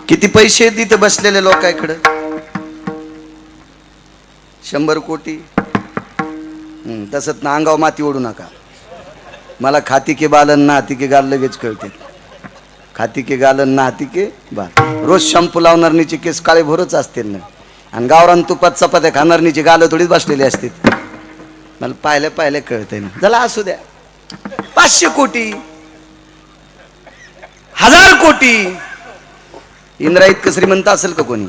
किती पैसे तिथे बसलेले लोकांकडे? 100 कोटी. तसंच ना, अंगावर माती ओढू नका. मला खाती के बालन ना हाती के गाल लगेच कळते. खाती के गालन ना हाती के बाल. रोज शॅम्पू लावणारणीचे केस काळे भोरच असतील ना, आणि गावरान तुपात चपात्या खाणारणीची गाल थोडीच बसलेली असतील. मला पाहिलं कळतंय ना. चला असू द्या. 500 कोटी, 1000 कोटी. इंद्रा इतकं श्रीमंत असेल का कोणी?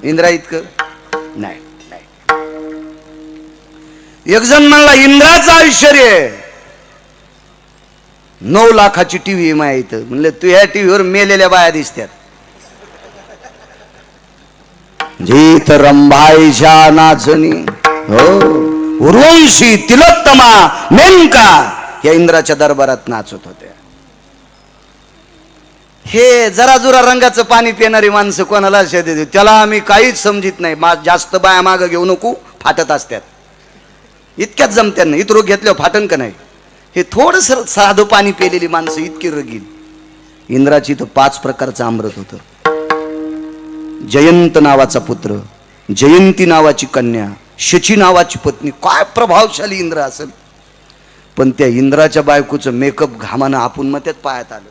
इंद्रा इतकं नाही. एक जण म्हणला इंद्राचं ऐश्वर्य 9 लाखाची टीव्ही माहित. म्हणलं तू ह्या टीव्हीवर मेलेल्या बाया दिसत्यात. जीत रंभाईच्या नाचणी हो उर्वंशी तिलोत्तमा मेनका या इंद्राच्या दरबारात नाचत होत्या. हे जरा जुरा रंगाचं पाणी पिणारी माणसं कोणाला देते त्याला आम्ही काहीच समजित नाही. जास्त बाया मागं घेऊ नको, फाटत असतात. इतक्याच जमत्या नाही. इतरो घेतल्यावर फाटन का नाही. हे थोडस साधं पाणी पेलेली माणसं इतकी रगील. इंद्राची तर 5 प्रकारचं अमृत होतं. जयंत नावाचा पुत्र, जयंती नावाची कन्या, शची नावाची पत्नी. काय प्रभावशाली इंद्र असेल. पण त्या इंद्राच्या बायकोचं मेकअप घामानं आपण मग त्यात पायात आलं.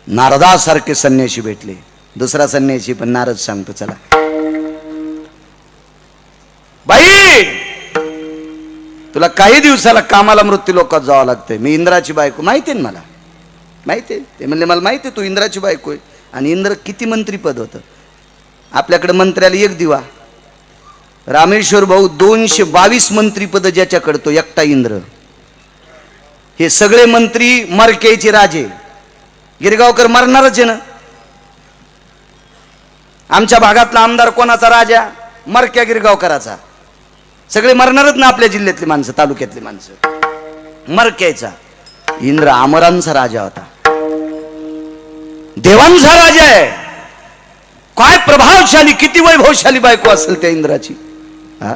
नारदासारखे संन्यासी भेटले. दुसरा संन्यासी पण नारद सांगतो चला बाई तुला काही दिवसाला कामाला मृत्यू लोकात जावं लागतंय. मी इंद्राची बायको. माहिती ना मला, माहिती. ते म्हणले मला माहिती तू इंद्राची बायको आहे. आणि इंद्र किती मंत्रीपद होतं आपल्याकडे. मंत्र्याला 1 दिवा. रामेश्वर भाऊ 222 मंत्रीपद ज्याच्याकडे तो एकटा इंद्र. हे सगळे मंत्री मरक्याचे राजे. गिरगावकर मरणारच आहे ना. आमच्या भागातला आमदार कोणाचा राजा? मरक्या गिरगावकराचा. सगळे मरणारच ना आपल्या जिल्ह्यातली माणसं, तालुक्यातली माणसं. मरक्याचा. इंद्र अमरांचा राजा होता, देवांचा राजा आहे. काय प्रभावशाली, किती वैभवशाली बायको असेल त्या इंद्राची. हा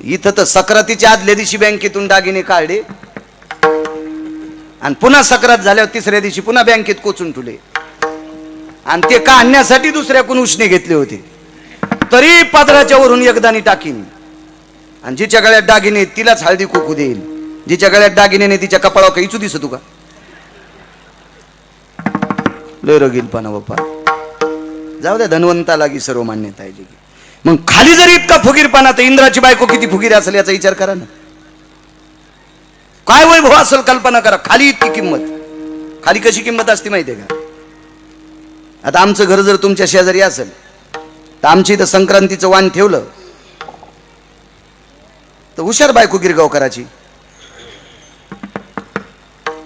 इथं तर सक्रातीच्या आदल्या दिवशी बँकेतून दागिने काढले आणि पुन्हा सक्रात झाल्यावर 3ऱ्या दिवशी पुन्हा बँकेत कोचून ठेवले. आणि ते काढण्यासाठी दुसऱ्याकडून उसने घेतले होते. तरी पदराच्या वरून एकदानी टाकीन. आणि जिच्या गळ्यात दागिने तिलाच हळदी कुकू देईल. जिच्या गळ्यात दागिने नाही तिच्या कपाळावर काही इचू दिसतो का? लय रगीलपणा बाप्पा. जाऊ द्या, धनवंताला की सर्व मान्यता आहे. मग खाली जरी इतका फुगीरपणा तर इंद्राची बायको किती फुगीर असेल याचा विचार करा ना. काय वैभव असेल कल्पना करा. खाली इतकी किंमत. खाली कशी किंमत असते माहितीये का? आता आमचं घर जर तुमच्या शेजारी असेल तर आमची इथं संक्रांतीचं वाण ठेवलं तर हुशार बायको गिरगावकराची.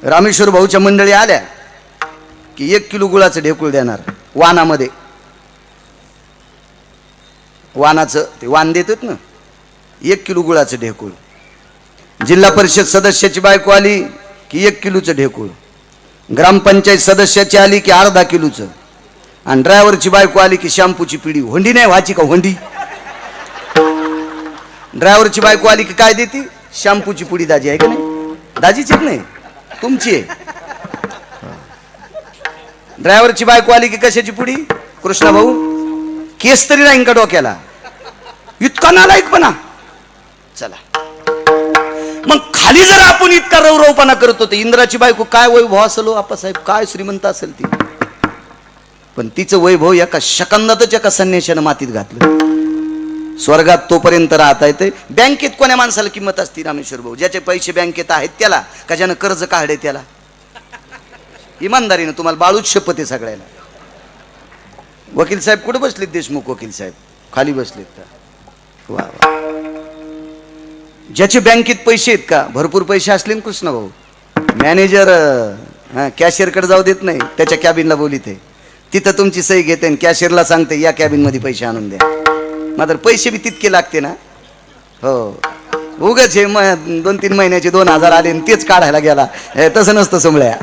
रामेश्वर भाऊच्या मंडळी आल्या की 1 किलो गुळाचं ढेकूळ देणार वानामध्ये. वानाचं ते वान देतात ना, 1 किलो गुळाचं ढेकूळ. जिल्हा परिषद सदस्याची बायको आली की 1 किलोचं ढेकूळ. ग्रामपंचायत सदस्याची आली की अर्धा किलोचं. आणि ड्रायव्हरची बायको आली की शॅम्पूची पिढी. होंडी नाही व्हायची का होंडी? ड्रायव्हरची बायको आली की काय देते? शॅम्पूची पुडी. दाजी आहे का नाही? दाजीचीच नाही, तुमची आहे. ड्रायव्हरची बायको आली की कशाची पुडी? कृष्णा भाऊ केस तरी राहीन का डोक्याला? इतका नालायकपणा. चला मग खाली जर आपण इतका रवरवपणा करत होतो, इंद्राची बायको काय वैभव असेल आप्पासाहेब, काय श्रीमंत असेल ती. पण तिचं वैभव एका शकंदातच एका संन्याशानं मातीत घातलं. स्वर्गात तोपर्यंत राहता येते. बँकेत कोण्या माणसाला किंमत असते रामेश्वर भाऊ? ज्याचे पैसे बँकेत आहेत त्याला, का ज्यानं कर्ज काढले त्याला? इमानदारीनं तुम्हाला बाळूच शपथ आहे सगळ्याला. वकील साहेब कुठे बसलेत? देशमुख वकील साहेब खाली बसलेत. वा वा. ज्याचे बँकेत पैसे आहेत का, भरपूर पैसे असले ना कृष्ण भाऊ, मॅनेजर कॅशियरकडे जाऊ देत नाही, त्याच्या कॅबिनला बोलिते. तिथं तुमची सही घेते आणि कॅशियरला सांगते या कॅबिन मध्ये पैसे आणून द्या. मात्र पैसे बी तितके लागते ना. हो उगाच हे 2-3 महिन्याचे 2000 आले आणि तेच काढायला गेला. तसं नसतं समळ्या.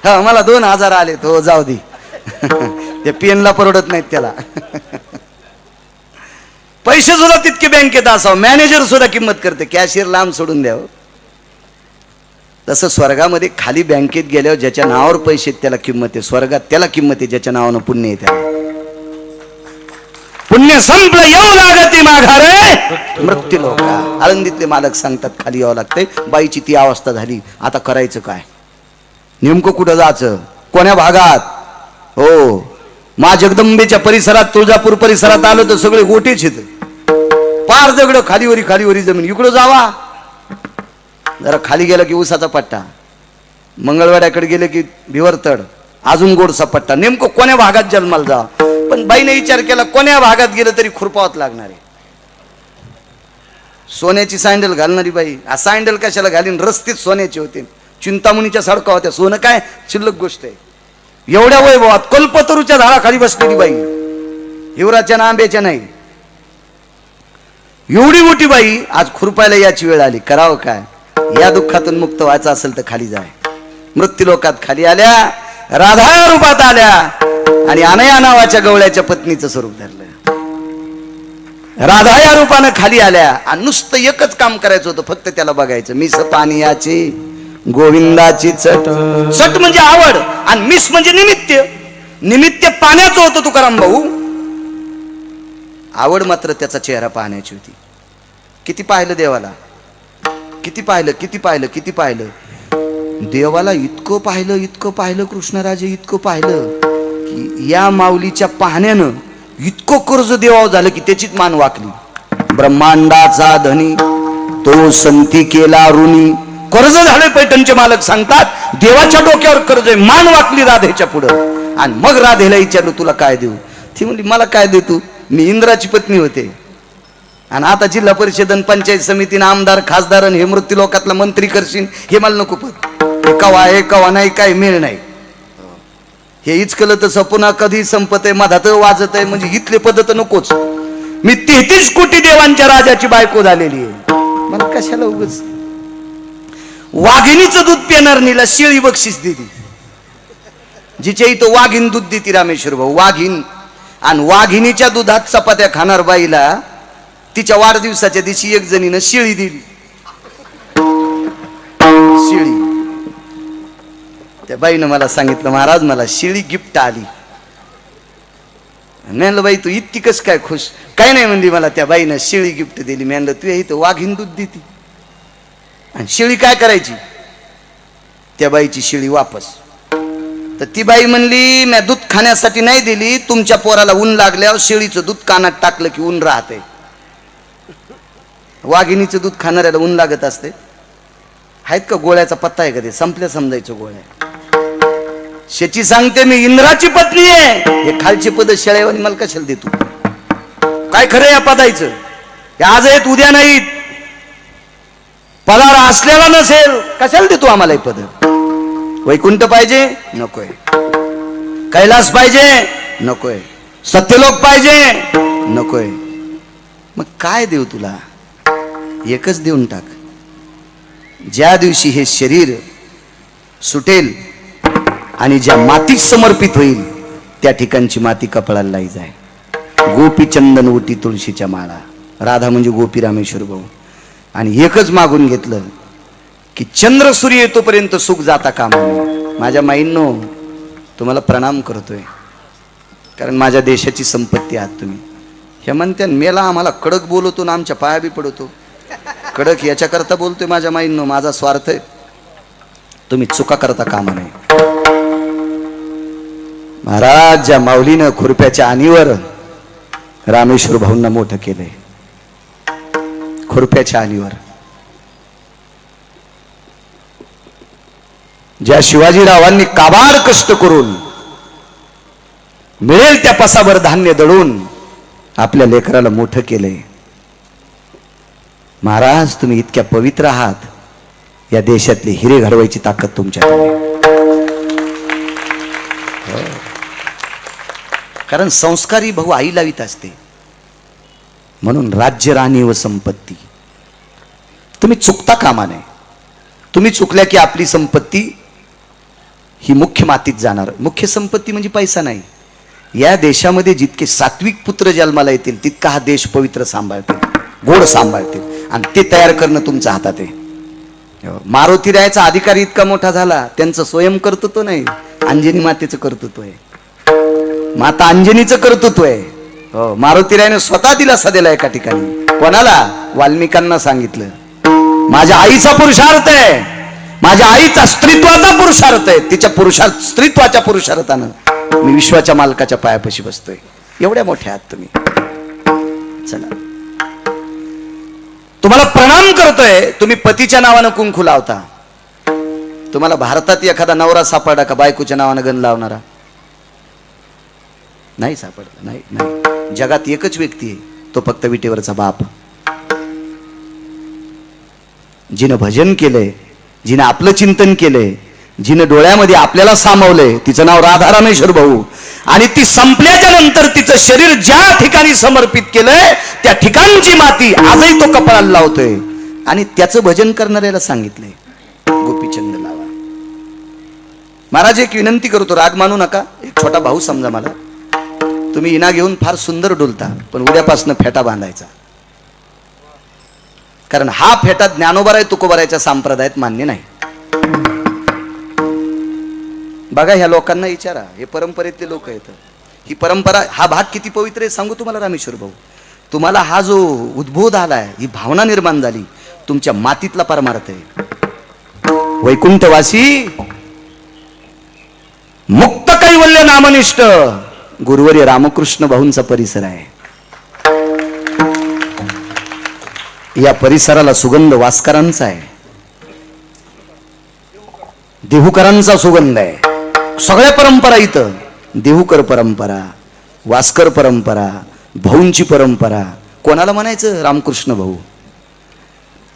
हा मला 2000 आले तो जाऊ दे. ते पेनला परवडत नाहीत त्याला. पैसे सुद्धा तितके बँकेत असावं. मॅनेजर सुद्धा किंमत करते, कॅशियर लांब सोडून द्यावं. तसं स्वर्गामध्ये खाली बँकेत गेल्यावर ज्याच्या नावावर पैसे आहेत त्याला किंमत आहे, स्वर्गात त्याला किंमत आहे ज्याच्या नावानं पुण्य आहे त्याला. पुण्य संपलं येऊ लागते माघारे मृत्यू लोका. आळंदीतले मालक सांगतात खाली यावं लागतंय. बाईची ती अवस्था झाली, आता करायचं काय, नेमकं कुठं जायचं, कोण्या भागात. हो, मा जगदंबेच्या परिसरात, तुळजापूर परिसरात आलो तर सगळे गोटेच आहेत, पार दगड, खालीवरी जमीन. इकडं जावा, जरा खाली गेलं की उसाचा पट्टा, मंगळवाड्याकडे गेले की भिवरतड, अजून गोडसा पट्टा. नेमकं कोण्या भागात जन्माला जा. पण बाईने विचार केला कोण्या भागात गेलं तरी खुरपावत लागणार आहे. सोन्याची सँडल घालणारी बाई, सँडल कशाला घालीन, रस्तेच सोन्याचे होते, चिंतामणीच्या सडका होत्या, सोनं काय शिल्लक गोष्ट आहे. एवढ्या वैभवात कल्पतरूच्या झाडाखाली बसलेली बाई, हिवराच्या ना आंब्याच्या नाही, एवढी मोठी बाई आज खुरपायला याची वेळ आली. करावं काय, या दुःखातून मुक्त व्हायचं असेल तर खाली जाय. मृत्यू लोकात खाली आल्या, राधा या रूपात आल्या आणि अनया नावाच्या गवळ्याच्या पत्नीचं स्वरूप धरलं. राधा या रूपानं खाली आल्या आणि नुसतं एकच काम करायचं होतं, फक्त त्याला बघायचं. मिस पानियाची गोविंदाची चट. चट म्हणजे आवड आणि मिस म्हणजे निमित्त. निमित्त पाण्याचं होतं तुकाराम भाऊ, आवड मात्र त्याचा चेहरा पाहण्याची होती. किती पाहिलं देवाला, किती पाहिलं देवाला, इतकं पाहिलं कृष्णराजे, इतकं पाहिलं की या माऊलीच्या पाहण्यानं इतकं कर्ज देवाव झालं की त्याचीच मान वाकली. ब्रह्मांडाचा धनी तो संती केला ऋणी. कर्ज झाले, पैठणचे मालक सांगतात देवाच्या डोक्यावर कर्ज आहे. मान वाकली राधेच्या पुढं. आणि मग राधेला विचारलं तुला काय देऊ. ती म्हणली मला काय दे तू, मी इंद्राची पत्नी होते आणि आता जिल्हा परिषद आणि पंचायत समितीनं आमदार खासदार हे मृत्यू लोकातला मंत्री करशील, हे मला नको पद. हे कवा नाही, काय मेळ नाही. हे इचकलं तर सपुना कधी संपत आहे, मधात वाजत आहे, म्हणजे इथले पद तर नकोच. मी 33 कोटी देवांच्या राजाची बायको झालेली आहे, मला कशाला उगाच. वाघिणीचं दूध पिणार नीला शिळी बक्षीस दिली. जिच्या इथं वाघीण दूध देती रामेश्वर भाऊ, वाघीण. आणि वाघिणीच्या दुधात चपात्या खाणार बाईला तिच्या वाढदिवसाच्या दिवशी एक जणीनं शिळी दिली. शिळी. त्या बाईनं मला सांगितलं महाराज मला शिळी गिफ्ट आली. म्हणलं बाई तू इतकी कस काय खुश. काय नाही म्हणली, मला त्या बाईनं शिळी गिफ्ट दिली. म्हणलं तू इथं वाघीण दूध देती आणि शिळी काय करायची. त्या बाईची शिळी वापस. तर ती बाई म्हणली मी दूध खाण्यासाठी नाही दिली, तुमच्या पोराला ऊन लागल्यावर शिळीचं दूध कानात टाकलं की ऊन राहते. वाघिणीचं दूध खाणाऱ्याला ऊन लागत असते. आहेत का गोळ्याचा पत्ता आहे का ते, संपल्या समजायचं गोळ्या. शेची सांगते मी इंद्राची पत्नी आहे. हे खालचे पद शेळेवानी मला कशाला देतो, काय खरं या पदायचं. हे आज आहेत उद्या नाहीत, पदार असलेला नसेल कशाला देतो आम्हाला हे पद. वैकुंठ पाहिजे नकोय, कैलास पाहिजे नकोय, सत्यलोक पाहिजे नकोय. मग काय देऊ तुला, एकच देऊन टाक. ज्या दिवशी हे शरीर सुटेल आणि ज्या मातीत समर्पित होईल त्या ठिकाणची माती कपाळाला लाई जाय. गोपी चंदन उटी तुळशीच्या माळा. राधा म्हणजे गोपी रामेश्वर भाऊ. आणि एकच मागून घेतलं की चंद्र सूर्य येतोपर्यंत सुख जाता कामा नये. माझ्या माईंनो तुम्हाला प्रणाम करतोय, कारण माझ्या देशाची संपत्ती आहात तुम्ही. हे म्हणते मेला आम्हाला कडक बोलवतो ना आमच्या पाया बी पडतो. कडक याच्याकरता बोलतोय माझ्या माईंनो, माझा स्वार्थ आहे. तुम्ही चुका करता कामा नये. महाराज ज्या माऊलीनं खुरप्याच्या आणीवर रामेश्वर भाऊंना मोठं केलंय, खुरप्याच्या आणीवर. ज्या शिवाजीरावांनी काबाड कष्ट करून मिळेल त्या पसाभर धान्य दळून आपल्या लेकराला मोठं केलंय. महाराज तुम्ही इतक्या पवित्र आहात, या देशातले हिरे घडवायची ताकद तुमच्याकडे. कारण संस्कारी भाऊ आई लावित असते. म्हणून राज्य राणी व संपत्ती तुम्ही चुकता कामा नये. तुम्ही चुकल्या की आपली संपत्ती ही मुख्य मातीत जाणार. मुख्य संपत्ती म्हणजे पैसा नाही. या देशामध्ये जितके सात्विक पुत्र जन्माला येतील तितका हा देश पवित्र सांभाळतील, गोड सांभाळतील. आणि ते तयार करणं तुमच्या हातात आहे. मारुती रायाचा अधिकारी इतका मोठा झाला, त्यांचं स्वयं कर्तृत्व नाही, अंजनी मातेचं कर्तृत्व आहे, माता अंजनीचं कर्तृत्व आहे. हो, मारुती रायाने स्वतः दिलासा दिला एका ठिकाणी. कोणाला? वाल्मिकांना सांगितलं, माझ्या आईचा पुरुषार्थ आहे, माझ्या आईचा स्त्रीत्वाचा पुरुषार्थ आहे, तिच्या स्त्रीत्वाच्या पुरुषार्थानं मी विश्वाच्या मालकाच्या पायापाशी बसतोय. एवढ्या मोठ्या आहात तुम्ही. चला, तुम्हाला प्रणाम करतोय. तुम्ही पतीच्या नावानं कुंकू लावता. तुम्हाला भारतात एखादा नवरा सापडला का बायकोच्या नावानं गण लावणारा? नाही सापडला. नाही नाही, जगात एकच व्यक्ती आहे, तो फक्त विटेवरचा बाप. जिनं भजन केलंय, जिनं आपलं चिंतन केलंय, जिनं डोळ्यामध्ये आपल्याला सामावलंय, तिचं नाव राधा रामेश्वर भाऊ. आणि ती संपल्याच्या नंतर तिचं शरीर ज्या ठिकाणी समर्पित केलंय त्या ठिकाणची माती आजही तो कपाळाला लावतोय. आणि त्याचं भजन करणाऱ्याला सांगितलंय गोपीचंद लावा. महाराज एक विनंती करतो, राग मानू नका. एक छोटा भाऊ समजा मला. तुम्ही इना घेऊन फार सुंदर डोलता, पण उद्यापासून फेटा बांधायचा. कारण हा फेटा ज्ञानोबाराय तुकोबारायच्या संप्रदायात मान्य नाही. बघा, ह्या लोकांना विचारा, हे परंपरेतले लोक आहेत. ही परंपरा, हा भाग किती पवित्र आहे सांगू तुम्हाला रामेश्वर भाऊ. तुम्हाला हा जो उद्बोध आलाय, ही भावना निर्माण झाली, तुमच्या मातीतला परमार्थ आहे. वैकुंठवासी मुक्त कैवल्य नामनिष्ठ गुरुवर्य रामकृष्ण भाऊंचा परिसर आहे. या परिसराला सुगंध वास्करांचा आहे, देहूकरांचा सुगंध आहे. सगळ्या परंपरा इथं, देहूकर परंपरा, वास्कर परंपरा, भाऊंची परंपरा. कोणाला म्हणायचं? रामकृष्ण भाऊ.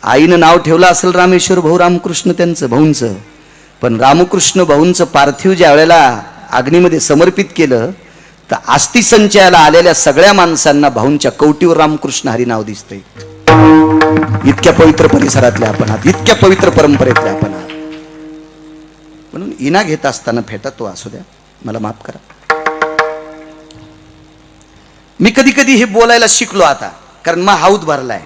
आईनं नाव ठेवलं असेल रामेश्वर भाऊ रामकृष्ण त्यांचं भाऊंचं, पण रामकृष्ण भाऊंचं पार्थिव ज्या वेळेला अग्नीमध्ये समर्पित केलं तर अस्थि संचयाला आलेल्या सगळ्या माणसांना भाऊंच्या कवटीवर रामकृष्ण हरी नाव दिसतंय. इतक्या पवित्र परिसरातले आपण आहात, इतक्या पवित्र परंपरेतले आपण आहात. म्हणून इना घेत असताना फेटा तो असू द्या, मला माफ करा. मी कधी कधी हे बोलायला शिकलो आता, कारण मा हाऊत भरलाय.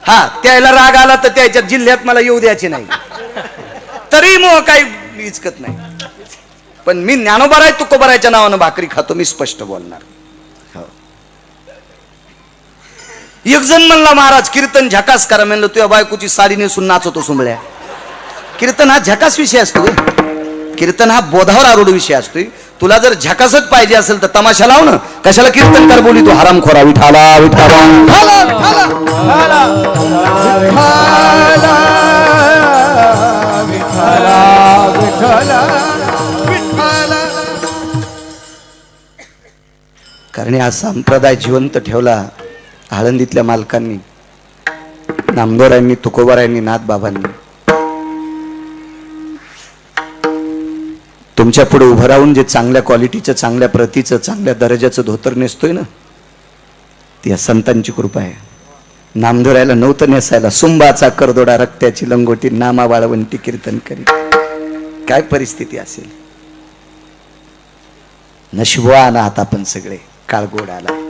हा, त्याला राग आला तर त्याच्या जिल्ह्यात मला येऊ द्यायचे नाही, तरी मग काही इचकत नाही. पण मी ज्ञानोबाराय तुकोबारायच्या नावानं भाकरी खातो, मी स्पष्ट बोलणार. एक जण म्हणला, महाराज कीर्तन झकास करा. म्हणलं, तुझ्या बायकोची साडी नेसून नाचवतो सुंबळ्या. कीर्तन हा झकास विषय असतो, कीर्तन हा बोधावर आरूढ विषय असतोय. तुला जर झकासच पाहिजे असेल तर तमाशा लाव ना, कशाला कीर्तन कर बोली. तो हरामखोरा. विठाला विठाला कारण हा संप्रदाय जिवंत ठेवला आळंदीतल्या मालकांनी, नामदेवरायांनी, तुकोबारायांनी, नाथबाबांनी. तुमच्या पुढे उभं राहून जे चांगल्या क्वालिटीचं, चांगल्या प्रतीचं, चांगल्या दर्जाचं धोतर नेसतोय ना, ती या संतांची कृपा आहे. नामदेवरायला नव्हतं नेसायला, सुंबाचा करदोडा रक्त्याची लंगोटी, नामा बाळवंटी कीर्तन करी. काय परिस्थिती असेल. नशिबवान आहात आपण सगळे, काळगोड आला.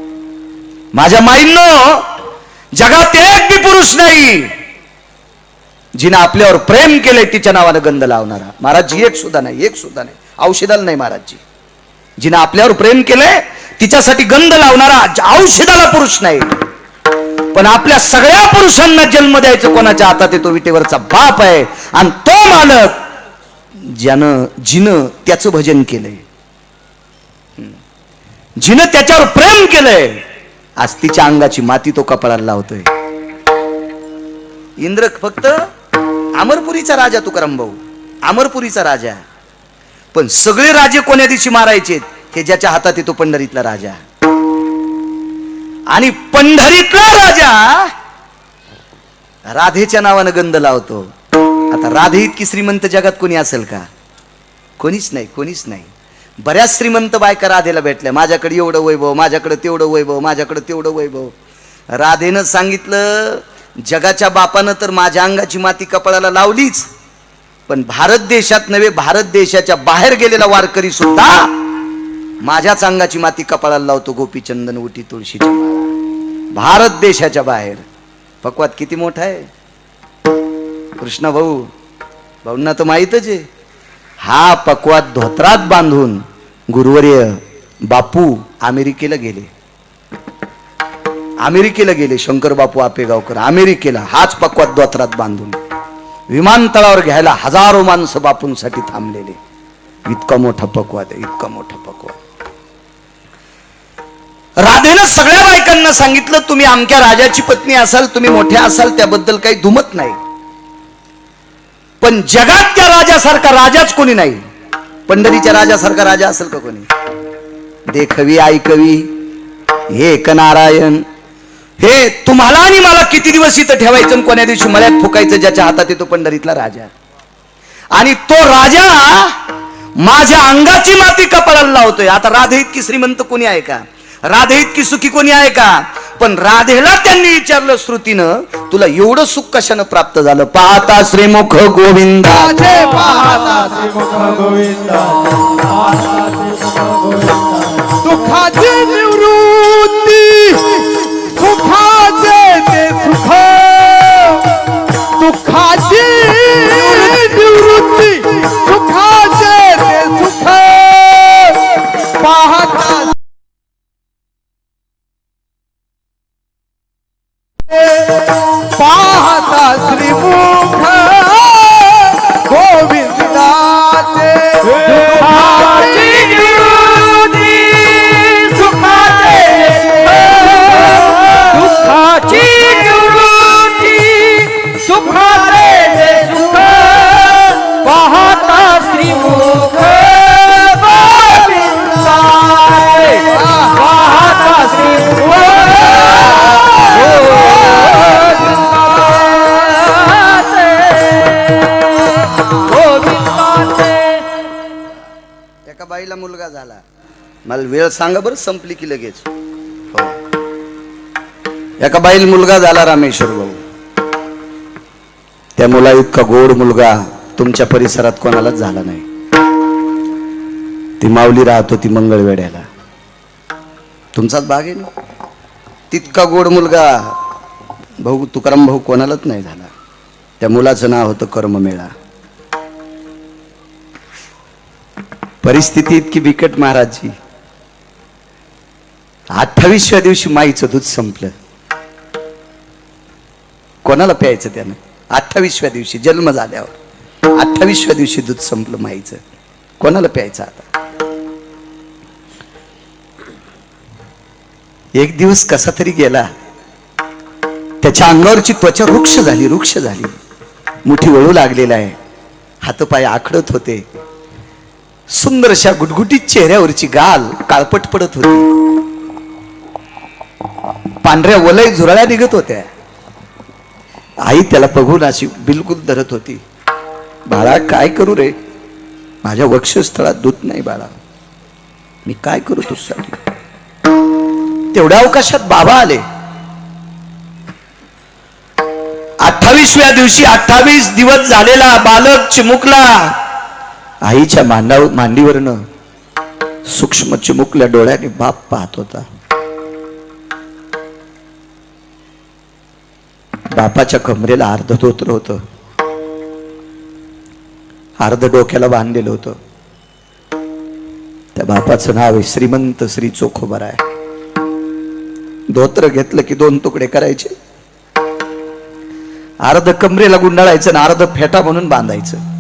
माझ्या माईंनो, जगात एक बी पुरुष नाही जिने आपल्यावर प्रेम केले तिच्या नावानं गंध लावणारा. महाराजजी एक सुद्धा नाही, एक सुद्धा नाही. औषधाला नाही महाराजजी. जिने आपल्यावर प्रेम केले तिच्यासाठी गंध लावणारा औषधाला पुरुष नाही. पण आपल्या सगळ्या पुरुषांना जन्म द्यायचं कोणाच्या हातात आहे? तो विटेवरचा बाप आहे. आणि तो मालक जिनं त्याचं भजन केलंय, जिनं त्याच्यावर प्रेम केलंय, आज तिच्या अंगाची माती तो कपाळाला लावतोय. इंद्र फक्त अमरपुरीचा राजा तुकाराम भाऊ, अमरपुरीचा राजा. पण सगळे राजे कोण्या दिवशी मारायचे? हे ज्याच्या हातात येतो पंढरीतला राजा. आणि पंढरीतला राजा राधेच्या नावानं गंध लावतो. आता राधे इतकी श्रीमंत जगात कोणी असेल का? कोणीच नाही, कोणीच नाही. बऱ्याच श्रीमंत बायका राधेला भेटल्या. माझ्याकडे एवढं वैभव, माझ्याकडे तेवढं वैभव, माझ्याकडे तेवढं वैभव. राधेनं सांगितलं, जगाच्या बापानं तर माझ्या अंगाची माती कपाळाला लावलीच, पण भारत देशात नव्हे, भारत देशाच्या बाहेर गेलेला वारकरी सुद्धा माझ्याच अंगाची माती कपाळाला लावतो. गोपीचंदन उटी तुळशीच्या माळा. भारत देशाच्या बाहेर पक्वाद किती मोठा आहे. कृष्णा भाऊंना तर माहीतच आहे. हा पक्वाद धोत्रात बांधून गुरुवर्य बापू अमेरिकेला गेले. शंकर बापू आपेगावकर अमेरिकेला हाच पक्वाद धोत्रात बांधून विमानतळावर घ्यायला हजारो माणसं बापूंसाठी थांबलेले. इतका मोठा पक्वाद आहे, इतका मोठा पक्वाद. राधेनं सगळ्या बायकांना सांगितलं तुम्ही आमच्या राजाची पत्नी असाल, तुम्ही मोठ्या असाल, त्याबद्दल काही दुमत नाही, पण जगात त्या राजासारखा राजाच कोणी नाही. पंढरीच्या राजासारखा राजा असेल का कोणी? देखवी ऐकवी हे एक नारायण. हे तुम्हाला आणि मला किती दिवस इथं ठेवायचं, कोण्या दिवशी मळ्यात फुकायचं, ज्याच्या हातात येतो पंढरीतला राजा. आणि तो राजा माझ्या अंगाची माती कपाळाला लावतोय. आता राधे इतकी श्रीमंत कोणी आहे का? राधे इतकी सुखी कोणी आहे का? पण राधेला त्यांनी विचारलं श्रुतीनं, तुला एवढं सुख कशानं प्राप्त झालं? पाहता श्रीमुख गोविंदाचे, पाहता श्रीमुख गोविंदाचे, दुःखाची निवृत्ती सुखाचे ते सुख, दुःखाची निवृत्ती सुखाचे ते सुख, पाहता पाहता श्रीमुख गोविंदाचे, दुःखाची निवृत्ती सुखाचे सुख, दुःखाची निवृत्ती सुखाचे सुख, पाहता श्रीमुख गोविंदाचे, पाहता श्रीमुख बाईला मुलगा झाला. मला वेळ सांगा बरं, संपली की लगेच. हो, एका बाईला मुलगा झाला रामेश्वर भाऊ. त्या मुला इतका गोड मुलगा तुमच्या परिसरात कोणालाच झाला नाही. ती माऊली राहत होती मंगळवेड्याला, तुमचाच भाग आहे ना. तितका गोड मुलगा भाऊ तुकाराम भाऊ कोणालाच नाही झाला. त्या मुलाचं नाव होतं कर्ममेळा. परिस्थिती इतकी बिकट महाराजजी, 28व्या दिवशी माईचं दूध संपलं. कोणाला प्यायचं त्यानं? 28व्या दिवशी जन्म झाल्यावर 28व्या दिवशी दूध संपलं माईचं. कोणाला प्यायचं आता? एक दिवस कसा तरी गेला, त्याच्या अंगावरची त्वचा रुक्ष झाली, मुठी वळू लागलेला आहे, हातपाय आखडत होते. सुंदरशा गुटगुटीत चेहऱ्यावरची गाल काळपट पडत होती, पांढऱ्या वलय झुरळ्या निघत होत्या. आई त्याला बघून अशी बिलकुल धरत होती. बाळा काय करू रे, माझ्या वक्षस्थळात दूध नाही बाळा, मी काय करू तुझ्यासाठी? तेवढ्या अवकाशात बाबा आले. 28व्या दिवशी 28 दिवस झालेला बालक चिमुकला आईच्या मांडीवरनं सूक्ष्म चिमुकल्या डोळ्याने बाप पाहत होता. बापाच्या कमरेला अर्ध धोतर होतं, अर्ध डोक्याला बांधलेलं होतं. त्या बापाचं नाव आहे श्रीमंत श्री चोखोबराय. धोतर घेतलं की 2 तुकडे करायचे, अर्ध कमरेला गुंडाळायचं आणि अर्ध फेटा म्हणून बांधायचं.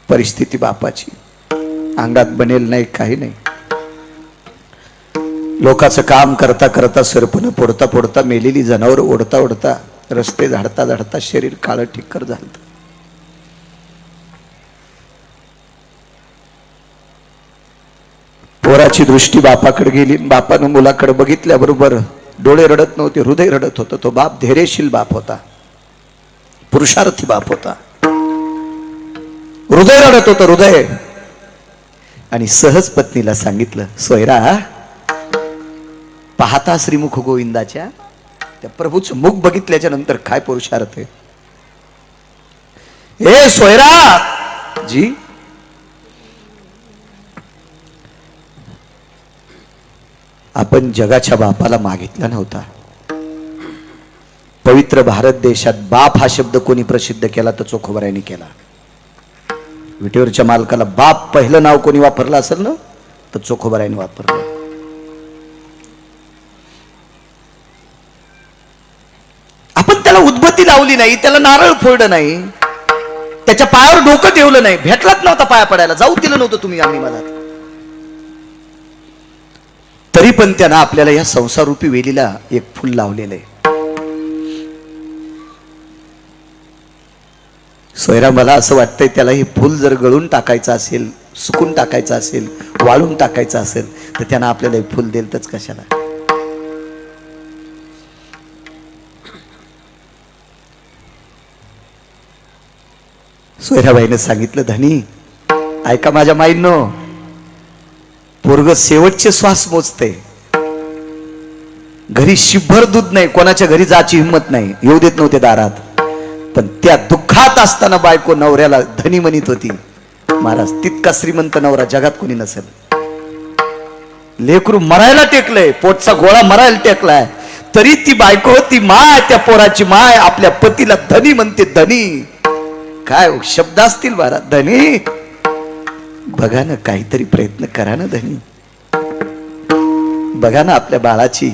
परिस्थिती बापाची, अंगात बनेल नाही, काही नाही. लोकांचं काम करता करता, सरपण पोडता पोडता, मेलेली जनावर ओढता ओढता, रस्ते झाडता झाडता शरीर काळं ठिक्कर झालं. पोराची दृष्टी बापाकडे गेली. बापानं मुलाकडे बघितल्याबरोबर डोळे रडत नव्हते, हृदय रडत होतं. तो बाप धैर्यशील बाप होता, पुरुषार्थी बाप होता. हृदय रडत होतं, हृदय. आणि सहज पत्नीला सांगितलं, सोयरा पाहता श्रीमुख गोविंदाच्या, त्या प्रभूचं मुख बघितल्याच्या नंतर काय पुरुषार्थ आहे. ए सोयरा जी, आपण जगाच्या बापाला मागितला नव्हता, पवित्र भारत देशात बाप हा शब्द कोणी प्रसिद्ध केला तर चोखोबारायांनी केला. विटेवरच्या मालकाला बाप पहिलं नाव कोणी वापरलं असेल ना तर चोखोबारायांनी वापरलं. आपण त्याला उद्बत्ती लावली नाही, त्याला नारळ फोडलं नाही, त्याच्या पायावर डोकं ठेवलं नाही, भेटलाच नव्हता पाया पडायला, जाऊ दिलं नव्हतं तुम्ही आम्ही मला, तरी पण त्यानं आपल्याला या संसारूपी वेलीला एक फुल लावलेलं आहे. सोयरा मला असं वाटतंय त्याला हे फुल जर गळून टाकायचं असेल, सुकून टाकायचं असेल, वाळून टाकायचं असेल तर त्यानं आपल्याला हे फुल दिलंच कशाला. सोयराबाईनं सांगितलं, धनी ऐका माझ्या माईंनो, पोरग शेवटचे श्वास मोजते, घरी शिभर दूध नाही, कोणाच्या घरी जायची हिंमत नाही, येऊ देत नव्हते दारात, पण त्या दुःखात असताना बायको नवऱ्याला धनी म्हणत होती. महाराज तितका श्रीमंत नवरा जगात कोणी नसेल. लेकरू मरायला टेकलंय, पोटचा गोळा मरायला टेकलाय, तरी ती बायको, ती माय, त्या पोराची माय आपल्या पतीला धनी म्हणते. धनी काय शब्द असतील महाराज, धनी बघा ना, काहीतरी प्रयत्न करा ना धनी, बघा ना आपल्या बाळाची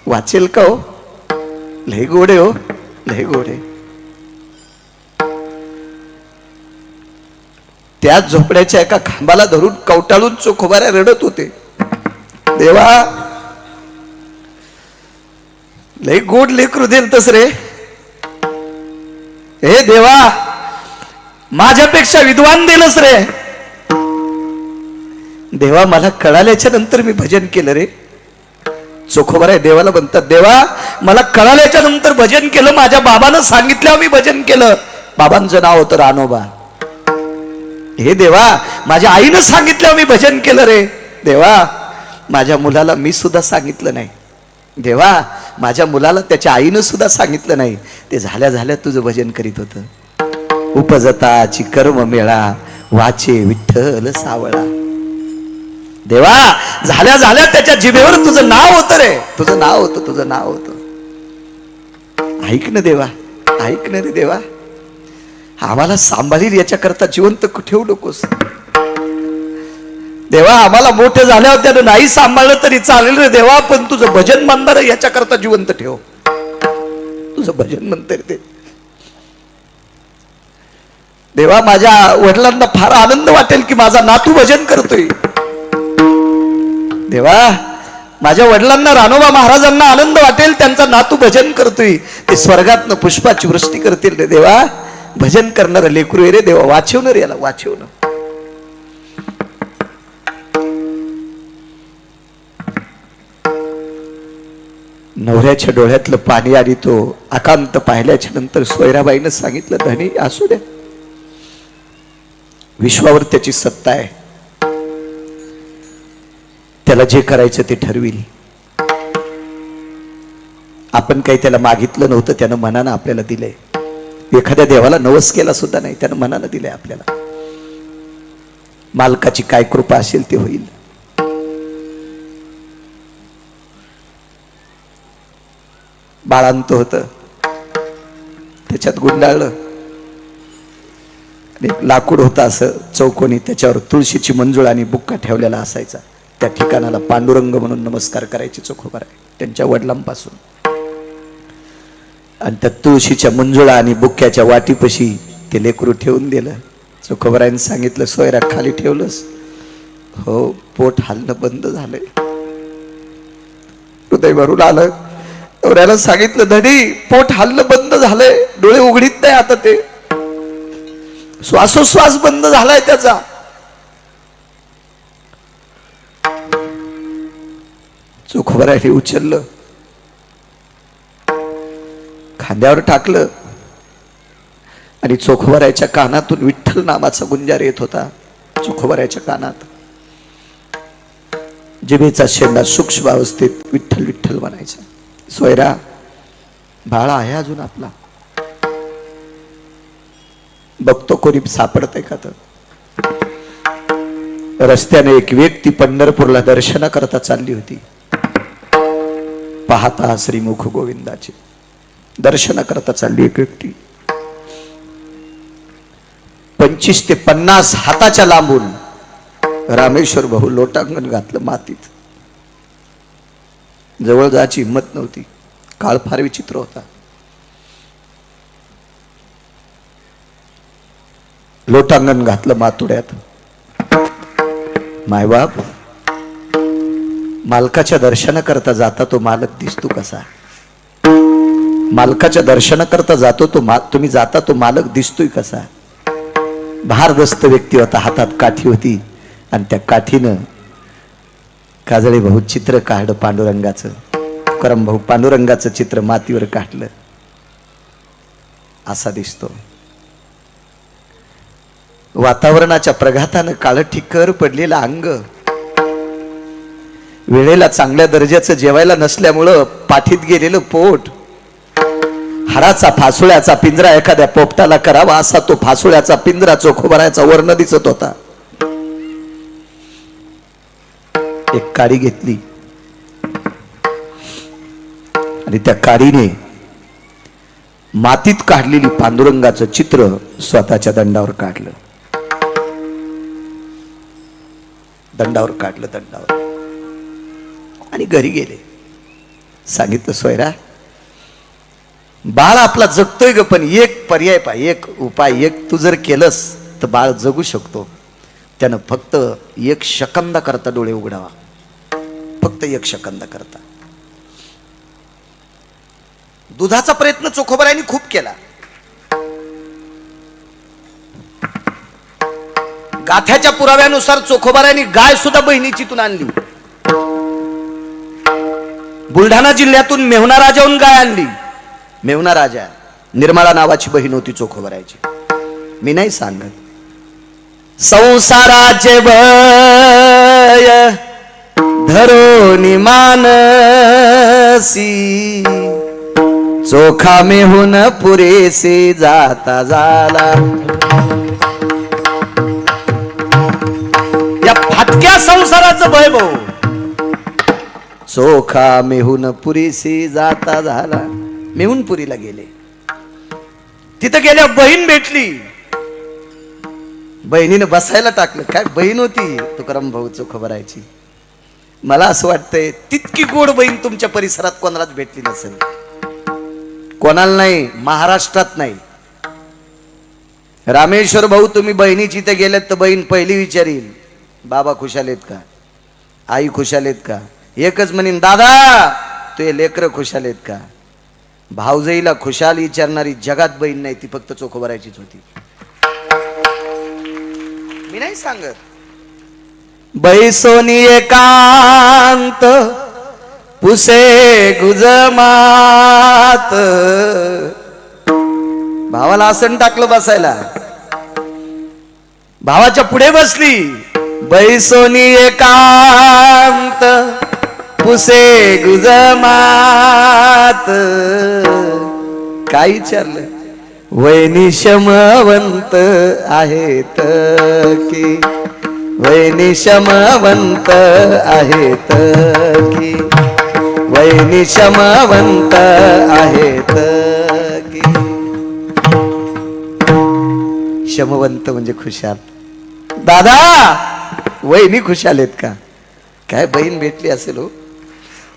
वाचेल का हो, लय गोडे हो, लय गोडे. त्या झोपड्याच्या एका खांबाला धरून कवटाळून चोखोबाऱ्या रडत होते. देवा लय गोड लेकरू देलतस रे, हे देवा माझ्यापेक्षा विद्वान दिलंस रे, देवा मला कळाल्याच्या नंतर मी भजन केलं रे. चोखोबाऱ्या देवाला म्हणतात, देवा मला कळाल्याच्या नंतर भजन केलं, माझ्या बाबानं सांगितल्यावर मी भजन केलं, बाबांचं नाव होतं रानोबा. हे देवा माझ्या आईनं सांगितल्यावर मी भजन केलं रे. देवा माझ्या मुलाला मी सुद्धा सांगितलं नाही, देवा माझ्या मुलाला त्याच्या आईनं सुद्धा सांगितलं नाही, ते झाल्या झाल्या तुझं भजन करीत होतं. उपजताची कर्म मेळा वाचे विठ्ठल सावळा. देवा झाल्या झाल्या त्याच्या जिभेवर तुझं नाव होतं रे, तुझं नाव होतं, तुझं नाव होतं. ऐक ना देवा, ऐक ना रे देवा, आम्हाला सांभाळील याच्याकरता जिवंत ठेवू नकोस. देवा आम्हाला मोठे झाल्यावर त्यानं नाही सांभाळलं तरी चालेल रे देवा, पण तुझं भजन म्हणणार याच्याकरता जिवंत ठेव, तुझं भजन म्हणते ते. देवा माझ्या वडिलांना फार आनंद वाटेल की माझा नातू भजन करतोय. देवा माझ्या वडिलांना, रानोबा महाराजांना आनंद वाटेल त्यांचा नातू भजन करतोय, ते स्वर्गातनं पुष्पाची वृष्टी करतील रे देवा. भजन करणार लेकरू रे देवा, वाचवणार याला, वाचवणं. नवऱ्याच्या डोळ्यातलं पाणी आणि तो आकांत पाहिल्याच्या नंतर सोयराबाईनं सांगितलं, धनी असू द्या, विश्वावर त्याची सत्ता आहे, त्याला जे करायचं ते ठरविल. आपण काही त्याला मागितलं नव्हतं, त्यानं मनानं आपल्याला दिलंय. एखाद्या देवाला नवस केला सुद्धा नाही, त्यानं मनानं दिलंय आपल्याला. मालकाची काय कृपा असेल ते होईल. बाळांत होत, त्याच्यात गुंडाळलं, एक लाकूड होतं असं चौकोनी, त्याच्यावर तुळशीची मंजुळा आणि बुक्का ठेवलेला असायचा. त्या ठिकाणाला पांडुरंग म्हणून नमस्कार करायचे चोखोबाराय त्यांच्या वडिलांपासून. आणि त्या तुळशीच्या मंजुळा आणि बुक्क्याच्या वाटीपशी ते लेकरू ठेवून दिलं. चोखोबारायने सांगितलं, सोयरा खाली ठेवलंस? हो, पोट हालणं बंद झालंय, हृदय भरून आलं. नवऱ्याला सांगितलं, धडी पोट हालणं बंद झालंय, डोळे उघडीत नाही आता, ते श्वासोश्वास बंद झालाय त्याचा. चोखोबारायने उचललं, खांद्यावर टाकलं आणि चोखोबारायच्या कानातून विठ्ठल नामाचा गुंजार येत होता. चोखोबारायच्या कानात जिभेचा शेंडा सूक्ष्म अवस्थेत विठ्ठल विठ्ठल म्हणायचा. सोयरा बाळा आहे अजून आपला, बघतो कोणी सापडतंय का. तर रस्त्याने एक व्यक्ती पंढरपूरला दर्शना करता चालली होती. पाहता श्रीमुख गोविंदाचे दर्शनाकरता चालली एक व्यक्ती. 25 ते 50 हाताच्या लांबून रामेश्वर भाऊ लोटांगण घातलं मातीत. जवळ जायची हिंमत नव्हती. काळ फार विचित्र होता. लोटांगण घातलं मातुड्यात. मायबाप, मालकाच्या दर्शनाकरता जाता तो मालक दिसतो कसा? मालकाच्या दर्शनाकरता जातो तो तुम्ही जाता तो मालक दिसतोय कसा? भारदस्त व्यक्ती होता. हातात काठी होती आणि त्या काठीनं काजळे भाऊ चित्र काढलं पांडुरंगाचं. करम भाऊ पांडुरंगाचं चित्र मातीवर काढलं. असा दिसतो. वातावरणाच्या प्रघातानं काळ ठिक्कर पडलेलं अंग, वेळेला चांगल्या दर्जाचं जेवायला नसल्यामुळं पाठीत गेलेलं पोट, हाडाचा फासुळ्याचा पिंजरा एखाद्या पोपटाला करावा असा तो फासुळ्याचा पिंजरा चोखोबरायचा वर्ण दिसत होता. एक काडी घेतली आणि त्या काडीने मातीत काढलेली पांडुरंगाचं चित्र स्वतःच्या दंडावर काढलं. दंडावर आणि घरी गेले. सांगितलं, सोयरा बाळ आपला जगतोय ग, पण एक पर्याय पाहिजे, एक उपाय, एक तू जर केलंस तर बाळ जगू शकतो. त्यानं फक्त 1 सेकंदा करता डोळे उघडावा. फक्त 1 सेकंदा करता. दुधाचा प्रयत्न चोखोबरायांनी खूप केला. गाथ्याच्या पुराव्यानुसार चोखोबरायांनी गाय सुद्धा बहिणीचीतून आणली. बुलढाणा जिल्ह्यातून मेहुणा राजाहून गाय आणली. मेहुणा राजा निर्मळा नावाची बहीण होती चोखोबरायची. मी नाही सांगत. संसाराचे भय धरोनी मानसी, चोखा मेहुन पुरेसे जाता झाला. या फाटक्या संसाराचं भय भाऊ, चोखा मेहुन पुरेसे जाता झाला. मेहुणपुरीला गेले. तिथं गेल्या बहीण भेटली. बहिणीने बसायला टाकलं. काय बहीण होती तुकाराम भाऊ चोखोबरायची. मला असं वाटतंय तितकी गोड बहीण तुमच्या परिसरात कोणालाच भेटली नसेल. कोणाला नाही, महाराष्ट्रात नाही. रामेश्वर भाऊ तुम्ही बहिणीची इथे गेलेत तर बहीण पहिली विचारील, बाबा खुशाल आहेत का, आई खुशाल आहेत का. एकच म्हणीन, दादा तुझे लेकरं खुशाल आहेत का. भाऊजाईला खुशाल विचारणारी जगात बहीण नाही, ती फक्त चोखोबरायचीच होती. मी नाही सांगत. बैसोनी एकांत पुसे गुजमात. भावाला आसन टाकलं बसायला. भावाच्या पुढे बसली. बैसोनी एकांत पुसे गुजमात. काय विचारलं? वैनी शमवंत आहेत की, वैनी शमवंत आहेत की, वैनी शमवंत आहेत की. शमवंत म्हणजे खुशाल. दादा वहिनी खुशाल आहेत का. काय बहीण भेटली असेल हो.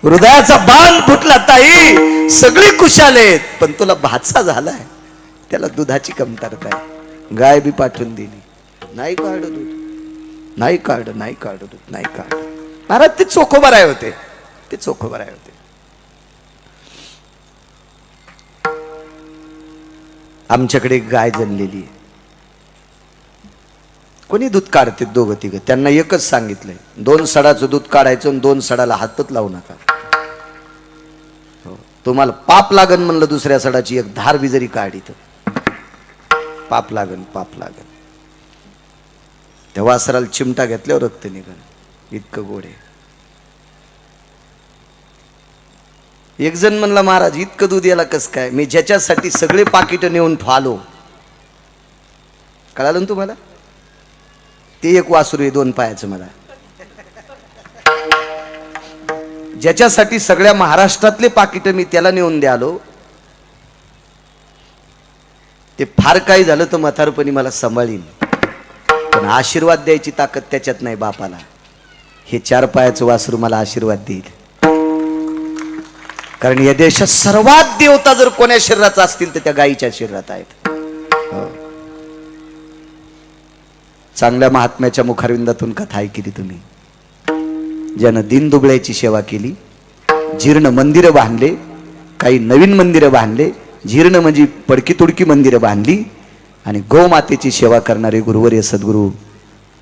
हृदयाचा बाण फुटला. ताई सगळी खुशाल आहेत, पण तुला भाचा झालाय, त्याला दुधाची कमतरता आहे. गाय बी पाठवून दिली. नाही काढ दूध, नाही काढ, नाही काढ दूध, नाही काढ. महाराज ते चोखोबराय होते. ते चोखोबराय होते. आमच्याकडे एक गाय जणलेली आहे. कोणी दूध काढते दोघं तिघं. त्यांना एकच सांगितलंय, 2 सडाचं दूध काढायचं आणि 2 सडाला हातच लावू नका. तुम्हाला पाप लागन म्हणलं दुसऱ्या सडाची एक धार बी जरी काढी तर पाप लागन, पाप लागन. त्या वासराला चिमटा घेतल्यावर रक्त निघन. इतकं गोड आहे. एक जण म्हणला, महाराज इतकं दूध याला कस काय. मी ज्याच्यासाठी सगळे पाकिट नेऊन फालो. कळालं ना तुम्हाला. ते एक वासरू आहे 2 पायाचं. मला ज्याच्यासाठी सगळ्या महाराष्ट्रातले पाकिट मी त्याला नेऊन द्यालो, ते फार काही झालं तर म्हातारपणी मला सांभाळीन, पण आशीर्वाद द्यायची ताकद त्याच्यात नाही बापाला. हे 4 पायाचं वासरू मला आशीर्वाद देईल. कारण या देशात सर्वात देवता जर कोण्या शरीराचा असतील तर त्या गायीच्या शरीरात आहेत. हो. चांगल्या महात्म्याच्या मुखारविंदातून कथा ऐकली तुम्ही, ज्यानं दीनदुबळ्याची सेवा केली, जीर्ण मंदिरं बांधले, काही नवीन मंदिरं बांधले, जीर्ण म्हणजे पडकी तुडकी मंदिरं बांधली, आणि गोमातेची सेवा करणारे गुरुवर्य सद्गुरू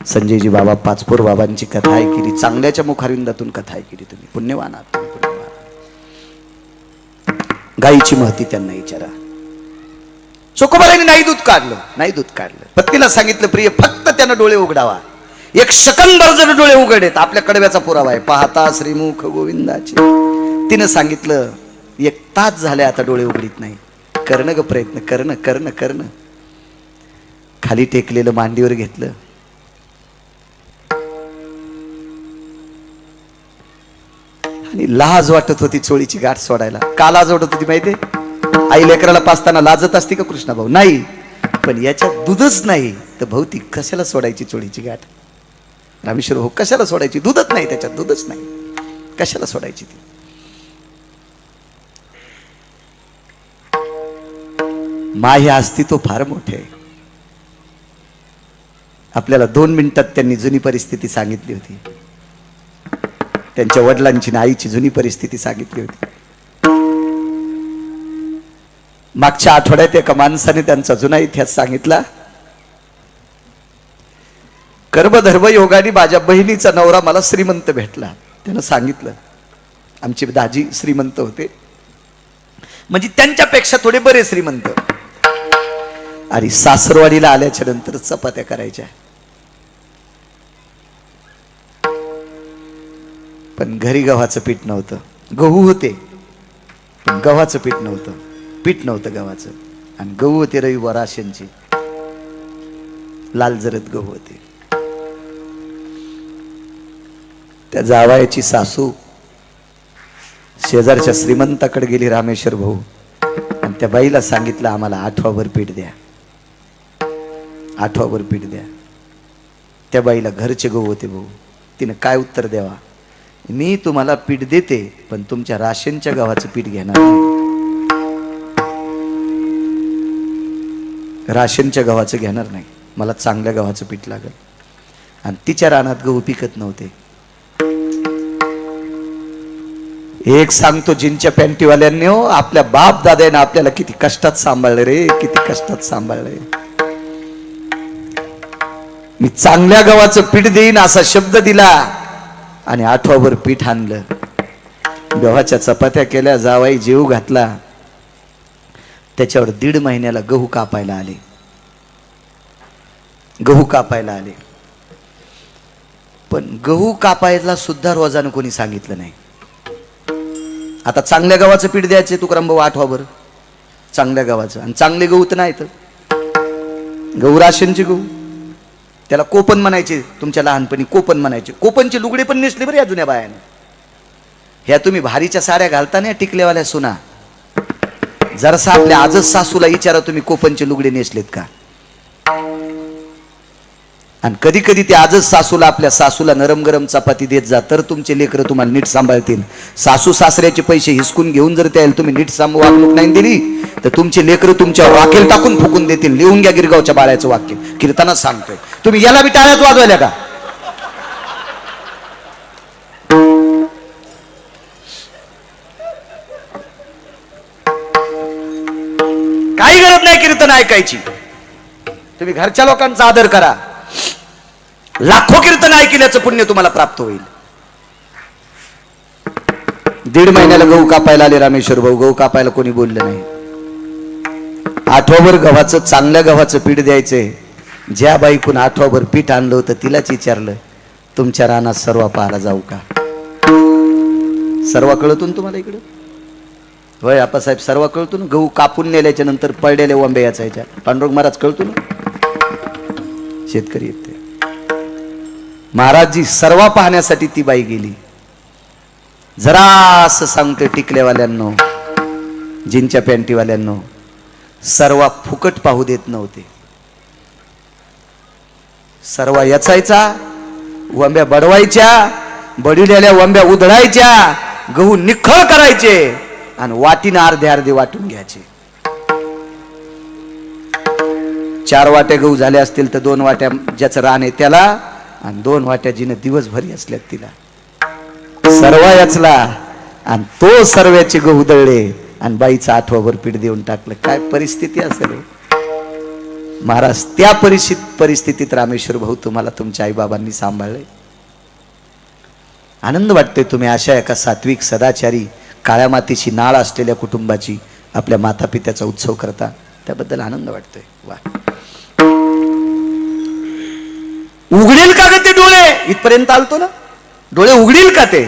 संजयजी बाबा पाचपोर बाबांची कथा ऐकली. चांगल्याच्या मुखारविंदातून कथा ऐकली तुम्ही. पुण्यवान आहात तुम्ही, पुण्यवान. गायीची महती त्यांना विचारा. चोकोबाराने नाही दूध काढलं, नाही दूध काढलं. पत्नीला सांगितलं प्रिय फक्त त्यानं डोळे उघडावा. 1 सेकंदभर जर डोळे उघडेत, आपल्या कडव्याचा पुरावा आहे, पाहता श्रीमुख गोविंदाचे. तिनं सांगितलं 1 तास झाले आता डोळे उघडीत नाही. करणं ग प्रयत्न, करणं करणं करणं. खाली टेकलेलं मांडीवर घेतलं, आणि लाज वाटत होती चोळीची गाठ सोडायला. का लाज वाटत होती माहितीये? आई लेकराला पाचताना लाजत असते का कृष्णा भाऊ? नाही. पण याच्यात दूधच नाही तर भौतिक कशाला सोडायची चोळीची गाठ? रामेश्वर भाऊ, कशाला सोडायची? दूधच नाही त्याच्यात, दूधच नाही, कशाला सोडायची ती? माय अस्तित्व फार मोठे आहे. आपल्याला 2 मिनिटात त्यांनी जुनी परिस्थिती सांगितली होती. त्यांच्या वडिलांची आणि आईची जुनी परिस्थिती सांगितली होती. मागच्या आठवड्यात एका माणसाने त्यांचा जुना इतिहास सांगितला. कर्मधर्म योगाने माझ्या बहिणीचा नवरा मला श्रीमंत भेटला. त्यानं सांगितलं आमचे दाजी श्रीमंत होते, म्हणजे त्यांच्यापेक्षा थोडे बरे श्रीमंत. आणि सासरवाडीला आल्याच्या नंतर चपात्या करायच्या, पण घरी गव्हाचं पीठ नव्हतं. गहू होते पण गव्हाचं पीठ नव्हतं, पीठ नव्हतं गव्हाचं. आणि गहू होते रविवार राशनचे, लाल जरद गहू होते. त्या जावयाची सासू शेजारच्या श्रीमंताकडे गेली, रामेश्वर भाऊ, आणि त्या बाईला सांगितलं आम्हाला 8वाभर पीठ द्या, 8वाभर पीठ द्या. त्या बाईला घरचे गहू होते भाऊ. तिने काय उत्तर द्यावा? मी तुम्हाला पीठ देते पण तुमच्या राशनच्या गव्हाचं पीठ घेणार नाही, राशनच्या गव्हाचं घेणार नाही, मला चांगल्या गव्हाचं पीठ लागेल. आणि तिच्या रानात गहू पिकत नव्हते. एक सांगतो, जिनच्या पॅन्टीवाल्यांनी हो, आपल्या बाप दादाने आपल्याला किती कष्टात सांभाळले रे, किती कष्टात सांभाळले. मी चांगल्या गव्हाचं पीठ देईन असा शब्द दिला आणि 8वाभर पीठ आणलं. गव्हाच्या चपात्या केल्या, जावाई जेव घातला. त्याच्यावर 1.5 महिन्याला गहू कापायला आले, गहू कापायला आले. पण गहू कापायला सुद्धा रोजानं कोणी सांगितलं नाही. आता चांगल्या गव्हाचं पीठ द्यायचे तुकाराम भाऊ 8वाभर चांगल्या गव्हाचं, आणि चांगले गहू तर नाही, तर गहू राशनचे गहू. त्याला कोपन म्हणायचे, तुमच्या लहानपणी कोपन म्हणायचे. कोपनचे लुगडे पण नेसले बरं या जुन्या बायाने. ह्या तुम्ही भारीच्या साड्या घालता ना टिकलेवाल्या सुना, जरासा आपल्या आजच सासूला विचारा तुम्ही कोपनचे लुगडे नेसलेत का? आणि कधी कधी ते आजच सासूला, आपल्या सासूला नरम गरम चपाती देत जा, तर तुमचे लेकरं तुम्हाला नीट सांभाळतील. सासू सासऱ्याचे पैसे हिसकून घेऊन जर त्याला तुम्ही नीट वागणूक नाही दिली तर तुमचे लेकरं तुमच्या वाकेल टाकून फुकून देतील. लिहून घ्या गिरगावच्या बाळाचं वाक्य, कीर्तनात सांगतोय. तुम्ही याला बी टाळ्याच वाजवायला का? काही गरज नाही कीर्तन ऐकायची. तुम्ही घरच्या लोकांचा आदर करा. लाखो कीर्तन ऐकल्याचं पुण्य तुम्हाला प्राप्त होईल. 1.5 महिन्याला गहू कापायला आले रामेश्वर भाऊ. गहू कापायला कोणी बोललं नाही. 8वाभर गव्हाचं, चांगल्या गव्हाचं पीठ द्यायचंय. ज्या बाईकून 8वाभर पीठ आणलं होतं तिलाच विचारलं तुमच्या रानात सर्व पाहायला जाऊ का? सर्व कळतून तुम्हाला इकडं? होय आप्पासाहेब, सर्व कळतो ना. गहू कापून नेल्याच्या नंतर पडलेले वंबे याचायच्या. पांडुरंग महाराज कळतो ना, शेतकरी येते. महाराजजी सर्व पाहण्यासाठी ती बाई गेली. जरा असं सांगते टिकलेवाल्यांनो, जीनच्या पॅन्टीवाल्यांनो, सर्व फुकट पाहू देत नव्हते. सर्व याचायचा, वंब्या बडवायच्या, बडिलेल्या वंब्या उधळायच्या, गहू निखळ करायचे आणि वाटीनं अर्धे अर्धे वाटून घ्यायचे. 4 वाट्या गहू झाले असतील तर 2 वाट्या ज्याचं रान आहे त्याला, आणि 2 वाट्या जिने दिवसभरी असल्यात तिला. सर्व याचला आणि तो सर्व्याचे गहू दळले आणि बाईचं आठवाभर पीठ देऊन टाकलं. काय परिस्थिती असेल महाराज. त्या परिस्थितीत रामेश्वर भाऊ तुम्हाला तुमच्या आईबाबांनी सांभाळले. आनंद वाटतोय तुम्ही अशा एका सात्विक सदाचारी काळ्या मातीची नाळ असलेल्या कुटुंबाची आपल्या माता पित्याचा उत्सव करता, त्याबद्दल आनंद वाटतोय. वा. उघडील का ग ते डोळे? इथपर्यंत आलतो ना. डोळे उघडील का ते?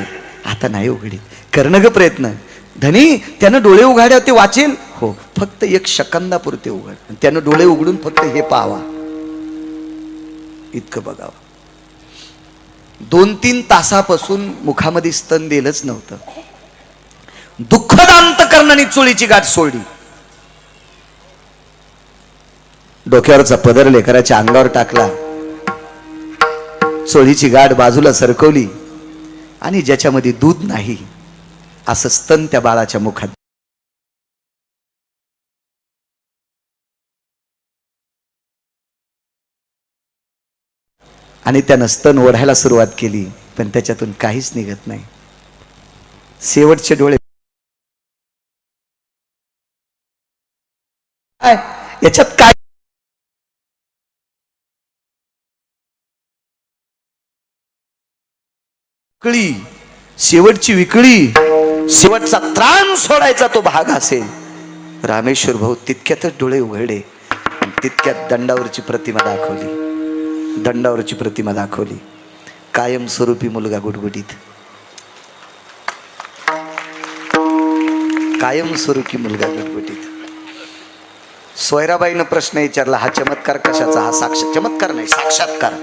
आता नाही उघडील. करणं ग प्रयत्न. धनी त्यानं डोळे उघाड्या ते वाचेल. हो, फक्त 1 सेकंदापुरते उघड. त्यानं डोळे उघडून फक्त हे पाहावा, इतकं बघावं. 2-3 तासापासून मुखामध्ये स्तन दिलंच नव्हतं. दुःखदांत करणारी चोळीची गाठ सोडली. डोक्यावरचा पदर लेकराच्या अंगावर टाकला, चोळीची गाठ बाजूला सरकवली आणि ज्याच्यामध्ये दूध नाही असं स्तन त्या बाळाच्या मुखात. आणि त्यानं स्तन ओढायला सुरुवात केली, पण त्याच्यातून काहीच निघत नाही. शेवटचे डोळे याच्यात काय? विकळी, शेवटची विकळी, शेवटचा त्राण सोडायचा तो भाग असेल. रामेश्वर भाऊ तितक्यातच डोळे उघडले आणि तितक्यात दंडावरची प्रतिमा दाखवली. दंडावरची प्रतिमा दाखवली. कायमस्वरूपी मुलगा गुटगुटीत. कायमस्वरूपी मुलगा गुटगुटीत. सोयराबाईनं प्रश्न विचारला, हा चमत्कार कशाचा? हा साक्षात चमत्कार नाही, साक्षात्कार.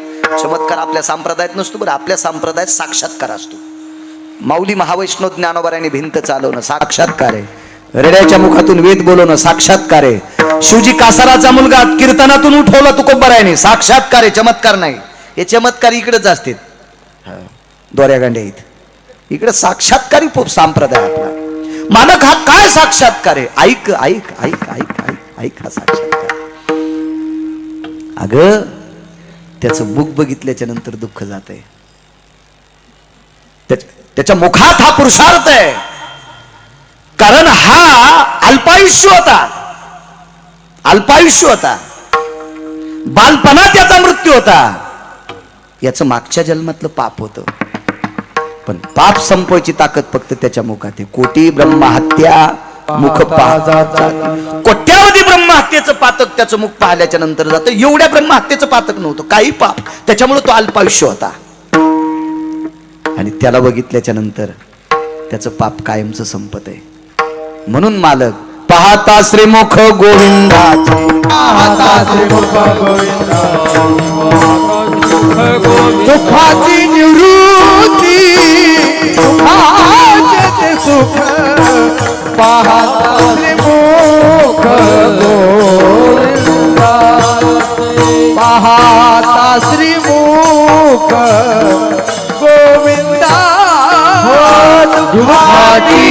चमत्कार आपल्या संप्रदायात नसतो बरं, आपल्या संप्रदायात साक्षात्कार असतो. माऊली महावैष्णव ज्ञानोबाराने भिंत चालवणं साक्षात्कार आहे. रेड्याच्या मुखातून वेद बोलवणं साक्षात्कार आहे. शिवजी कासाराचा मुलगा कीर्तनातून उठवला तुकोबरायाने साक्षात्कार आहे, चमत्कार नाही. हे चमत्कार इकडेच असते, दोऱ्या गांड्या इकडे साक्षात्कारी संप्रदाय आपला. मानक हा काय साक्षात्कार आहे? ऐक ऐक ऐक ऐक ऐक ऐक हा साक्षात्कार. अगं त्याचं मुख बघितल्याच्या नंतर दुःख जात आहे. त्याच्या मुखात हा पुरुषार्थ आहे, कारण हा अल्पायुष्य होता. अल्पायुष्य होता, बालपणात त्याचा मृत्यू होता. याचं मागच्या जन्मातलं पाप होतं, पण पाप संपवायची ताकद फक्त त्याच्या मुखात आहे. कोटी ब्रह्महत्या मुख कोट्यावधी ब्रह्महत्येचं पातक त्याचं मुख पाहिल्याच्या नंतर जातं. एवढ्या ब्रह्महत्येचं पातक नव्हतं, काही पाप, त्याच्यामुळे तो अल्पायुष्य होता. आणि त्याला बघितल्याच्या नंतर त्याचं पाप कायमचं संपत आहे. म्हणून मालक पाहता श्रीमुख गोविंदाचे, पाहता श्रीमुख गोविंदाचे, दुःखाची निवृत्ती, सुखाचे ते सुख. पाहता श्रीमुख गोविंदाचे, पाहता श्रीमुख गोविंदा. दुःखाची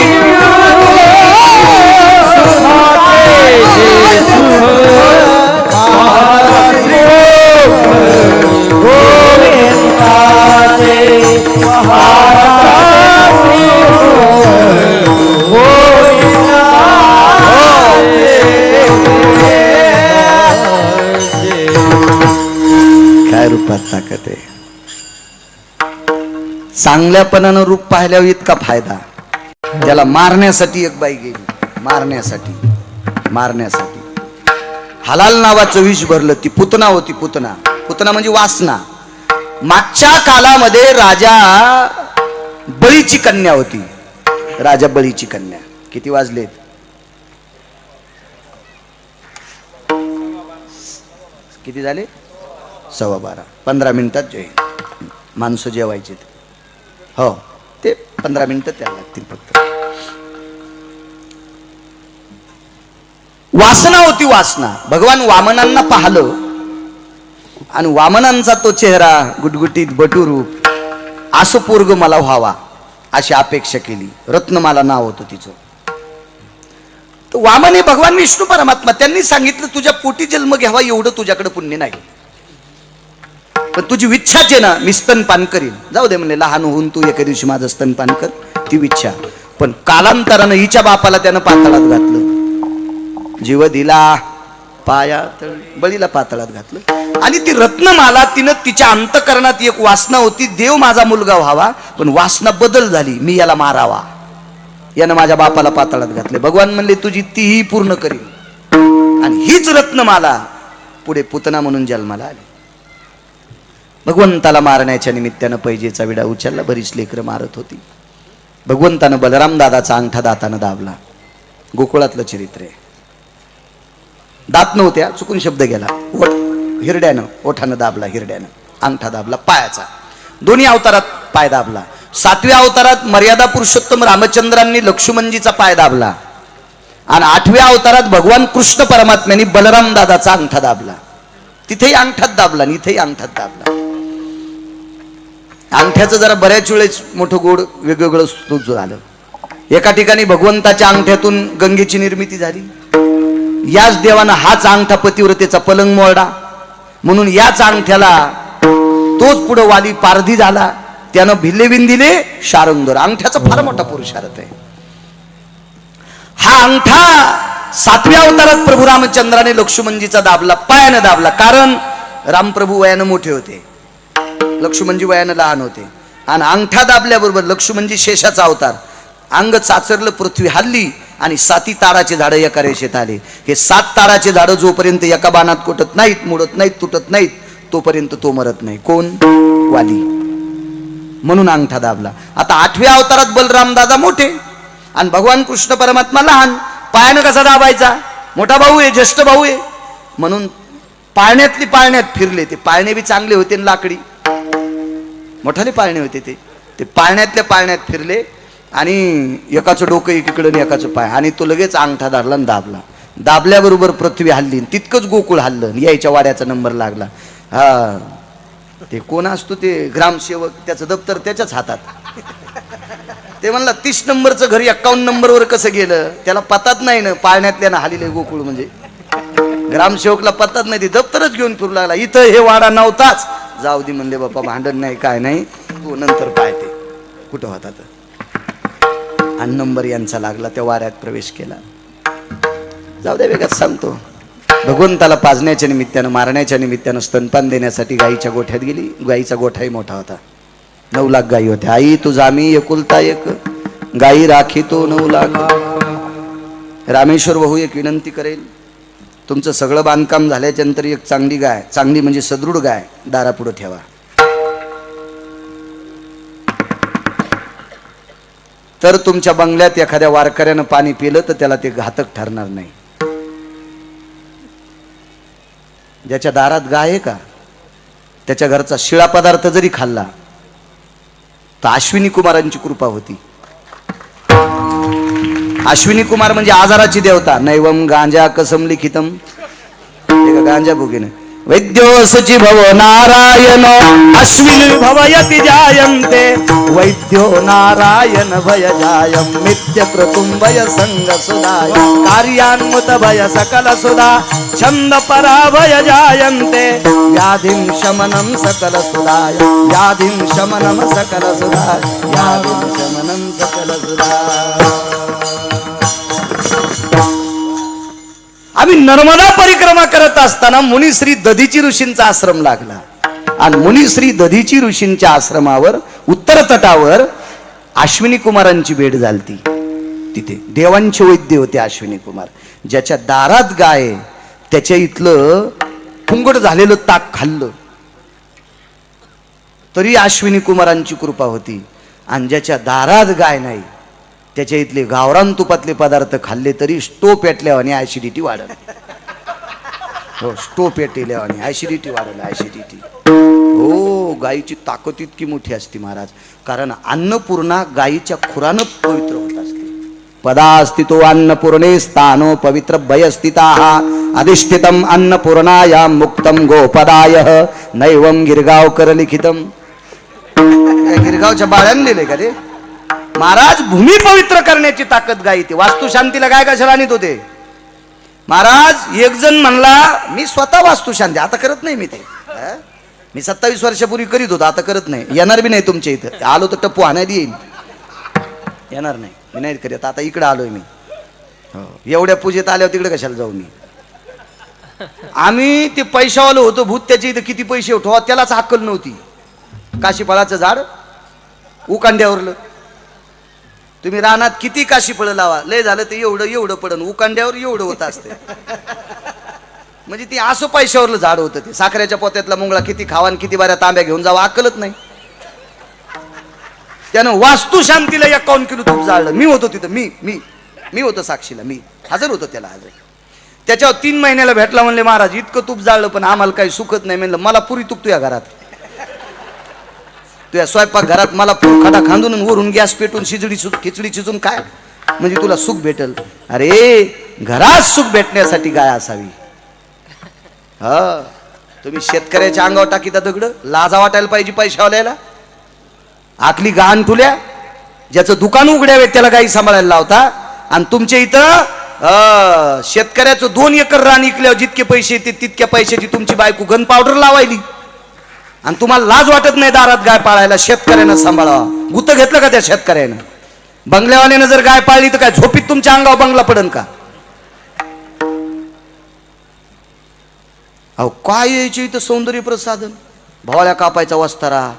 काय रूपात ताकद आहे. चांगल्यापणानं रूप पाहिल्यावर इतका फायदा. त्याला मारण्यासाठी एक बाई गेली, मारण्यासाठी हलाल नावाचं विष भरलं. ती पुतना होती. पुतना म्हणजे वासना. मागच्या कालामध्ये राजा बळीची कन्या होती. राजा बळीची कन्या. किती वाजलेत? किती झाले? 12:15. 15 मिनिटात जेवण. माणसं जेवायचे हो, ते 15 मिनिटं त्याला लागतील फक्त. वासना होती, वासना. भगवान वामनांना पाहलं आणि वामनांचा तो चेहरा गुटगुटीत बटूरूप, असं पोरग मला व्हावा अशी अपेक्षा केली. रत्नमाला नाव होतं तिचं. तर वामन हे भगवान विष्णू परमात्मा, त्यांनी सांगितलं तुझ्या पोटी जन्म घ्यावा एवढं तुझ्याकडे पुण्य नाही, पण तुझी इच्छाच आहे ना, मी स्तनपान करीन. जाऊ दे म्हणले, लहान होऊन तू एका दिवशी माझं स्तनपान कर, ती इच्छा. पण कालांतरानं हिच्या बापाला त्यानं पाताळात घातलं. जीव दिला पायात, बळीला पाताळात घातलं. आणि ती रत्नमाला, तिनं तिच्या अंतकरणात एक वासना होती, देव माझा मुलगा व्हावा, पण वासना बदल झाली, मी याला मारावा. यानं माझ्या बापाला पाताळात घातले. भगवान म्हणले तुझी तीही पूर्ण करीन. आणि हीच रत्नमाला पुढे पुतना म्हणून जन्माला आली. भगवंताला मारण्याच्या निमित्तानं पैजेचा विडा उचलला. बरीच लेकरं मारत होती. भगवंतानं बलराम दादाचा अंगठा दातानं दाबला. गोकुळातलं चरित्र आहे. दात नव्हत्या, चुकून शब्द गेला. हिरड्यानं, ओठानं दाबला, हिरड्यानं अंगठा दाबला, पायाचा. दोन्ही अवतारात पाय दाबला. 7व्या अवतारात मर्यादा पुरुषोत्तम रामचंद्रांनी लक्ष्मणजीचा पाय दाबला. आणि 8व्या अवतारात भगवान कृष्ण परमात्म्यांनी बलराम दादाचा अंगठा दाबला. तिथेही अंगठात दाबला आणि इथेही अंगठात दाबला. अंगठ्याचं जरा बऱ्याच वेळेस मोठं गोड वेगवेगळं स्तुत झालं. एका ठिकाणी भगवंताच्या अंगठ्यातून गंगेची निर्मिती झाली. याच देवानं हाच अंगठा पतिव्रतेचा पलंग मोडा, म्हणून याच अंगठ्याला तोच पुढे वाली पारधी झाला. त्यानं भिल्ले विंदिले शारंगधर. अंगठ्याचा फार मोठा पुरुषार्थ आहे. हा अंगठा 7व्या अवतारात प्रभू रामचंद्राने लक्ष्मणजीचा दाबला, पायानं दाबला. कारण रामप्रभू वयानं मोठे होते, लक्ष्मणजी वयानं लहान होते. आणि अंगठा दाबल्याबरोबर लक्ष्मणजी शेषाचा अवतार, अंग चाचरलं, पृथ्वी हल्ली आणि 7 ताराचे झाडं एका रेषेत आले. हे 7 ताराचे झाडं जोपर्यंत एका बाणात कोटत नाहीत, मोडत नाहीत, तुटत नाहीत, तोपर्यंत तो मरत नाही. कोण? वाली. म्हणून अंगठा दाबला. आता 8व्या अवतारात बलराम दादा मोठे आणि भगवान कृष्ण परमात्मा लहान. पायानं कसा दाबायचा? मोठा भाऊ आहे, ज्येष्ठ भाऊ आहे, म्हणून पाळण्यातली पाळण्यात फिरले. ते पाळणे बी चांगले होते, लाकडी मोठाले पाळणे होते. ते पाळण्यातल्या पाळण्यात फिरले आणि एकाचं डोकं एकीकडे आणि एकाचं पाय, आणि तो लगेच अंगठा धरला आणि दाबला. दाबल्याबरोबर पृथ्वी हल्ली, तितकंच गोकुळ हल्लं. यायच्या वाड्याचा नंबर लागला. हा, ते कोण असतो ते ग्रामसेवक, त्याचं दप्तर त्याच्याच हातात. ते म्हणला 30 नंबरचं घर 51 नंबरवर कसं गेलं, त्याला पताच नाही ना. पाळण्यातल्यानं हालिले गोकुळ म्हणजे ग्रामसेवकला पताच नाही. ते दप्तरच घेऊन फिरू लागला. इथं हे वाडा नव्हताच. जाऊ दे म्हणले, बाप्पा भांडण नाही, काय नाही, तू नंतर पाहते कुठं होता तर. आणि नंबर यांचा लागला. त्या वाड्यात प्रवेश केला. जाऊ दे, वेगळाच सांगतो. भगवंताला पाजण्याच्या निमित्तानं, मारण्याच्या निमित्तानं स्तनपान देण्यासाठी गाईच्या गोठ्यात गेली. गाईचा गोठाही मोठा होता. 9 लाख गायी होत्या. आई तुझा मी एकुलता एक, गाई राखी तो 9 लाख. रामेश्वर भाऊ एक विनंती करेल, तुमचं सगळं बांधकाम झाल्याच्या नंतर एक चांगली गाय, चांगली म्हणजे सदृढ गाय दारापुढं ठेवा. तर तुमच्या बंगल्यात एखाद्या वारकऱ्यानं पाणी पिलं तर त्याला ते घातक ठरणार नाही. ज्याच्या दारात गाय आहे का, त्याच्या घरचा शिळा पदार्थ जरी खाल्ला तर अश्विनी कुमारांची कृपा होती. अश्विनी कुमार म्हणजे आजाराची देवता. नैवम गांजा कसम लिखितम, गांजा भोगीने. वैद्यो सची भव नारायण अश्विनी भवयति जायन्ते, वैद्यो नारायण भय जायम नित्य क्रतुंबय संग सुदाय, कार्यान्मुत भय सकल सुधा छंद पराभय जायन्ते, व्याधिं शमनं सकल सुधाय, व्याधिं शमनं सकल सुधाय, व्याधिं शमनं सकल सुधाय. आम्ही नर्मदा परिक्रमा करत असताना मुनिश्री दधीची ऋषींचा आश्रम लागला. आणि मुनिश्री दधीची ऋषींच्या आश्रमावर उत्तर तटावर अश्विनी कुमारांची भेट झालती. तिथे देवांचे वैद्य होते अश्विनी कुमार. ज्याच्या दारात गाय त्याच्या इथलं फुंगट झालेलं ताक खाल्लं तरी अश्विनी कुमारांची कृपा होती. आणि ज्याच्या दारात गाय नाही त्याच्या इथले गावरान तुपातले पदार्थ खाल्ले तरी स्टोव पेटल्यावानी ऍसिडिटी वाढल. हो, स्टोव पेटल्यावानी ऍसिडिटी वाढल, ऍसिडिटी. हो, गायीची ताकद इतकी मोठी असते महाराज, कारण अन्नपूर्णा गायीच्या खुरानं पवित्र होत असते. पदास्थितो अन्नपूर्णे स्थानो पवित्र भयस्थिताः अधिष्ठितम अन्नपूर्णायां मुक्तम गोपदाय नैवम गिरगावकर लिखितम. गिरगावच्या बाळ्यानं लिहिले का ते? महाराज भूमी पवित्र करण्याची ताकद गाय ती. वास्तुशांतीला गाय कशाला आणत होते महाराज? एक जण म्हणला मी स्वतः वास्तुशांती आता करत नाही मी ते. मी 27 वर्षापूर्वी करीत होतो, आता करत नाही. येणार बी नाही तुमच्या इथं. आलो तर टप्पू आणायला येईल, येणार नाही. मी नाही करीत. आता इकडे आलोय मी. एवढ्या पूजेत आल्यावर तिकडे कशाला जाऊ मी? आम्ही ते पैशावालं होतो भूत, त्याच्या इथं किती पैसे उठवा त्यालाच अक्कल नव्हती. काशीफळाचं झाड उकांड्यावरलं, तुम्ही रानात किती काशीफळ लावा, लय झालं ते एवढं एवढं पडन, उकांड्यावर एवढं होत असते. म्हणजे ती असं पैशावरलं झाड होतं ते. साखरेच्या पोत्यातला मुंगळा किती खावान किती बाऱ्या तांब्या घेऊन जावं अक्कलच नाही. त्यानं वास्तुशांतीला 51 किलो तूप जाळलं. मी होतो तिथं, मी मी मी होतो साक्षीला, मी हजर होतो त्याला हजर. त्याच्यावर 3 महिन्याला भेटला, म्हणले महाराज इतकं तूप जाळलं पण आम्हाला काही सुखत नाही. म्हणलं मला पुरी तूप तुझ्या घरात, तुझ्या स्वयंपाक घरात मला खडा खांदून वरून गॅस पेटून खिचडी शिजून काय म्हणजे तुला सुख भेटल? अरे घरात सुख भेटण्यासाठी गाय असावी. हा तुम्ही शेतकऱ्याच्या अंगावर टाकीता दगड, लाजा वाटायला पाहिजे पैशावाल्याला. आकली गहाण तुल्या, ज्याचं दुकान उघड्यावे त्याला गाई सांभाळायला लावता. आणि तुमच्या इथं शेतकऱ्याचं 2 एकर रान इकल्यावर जितके पैसे येते तितक्या पैशाची तुमची बायको गन पावडर लावायली. आणि तुम्हाला लाज वाटत नाही दारात गाय पाळायला, शेतकऱ्यानं सांभाळावा. गुत घेतलं का त्या शेतकऱ्यानं? बंगल्यावाल्यानं जर गाय पाळली तर काय झोपीत तुमच्या अंगावर बंगला पडन का? अहो काय यायचे इथं सौंदर्य प्रसाधन, भावळ्या कापायचा वस्तारा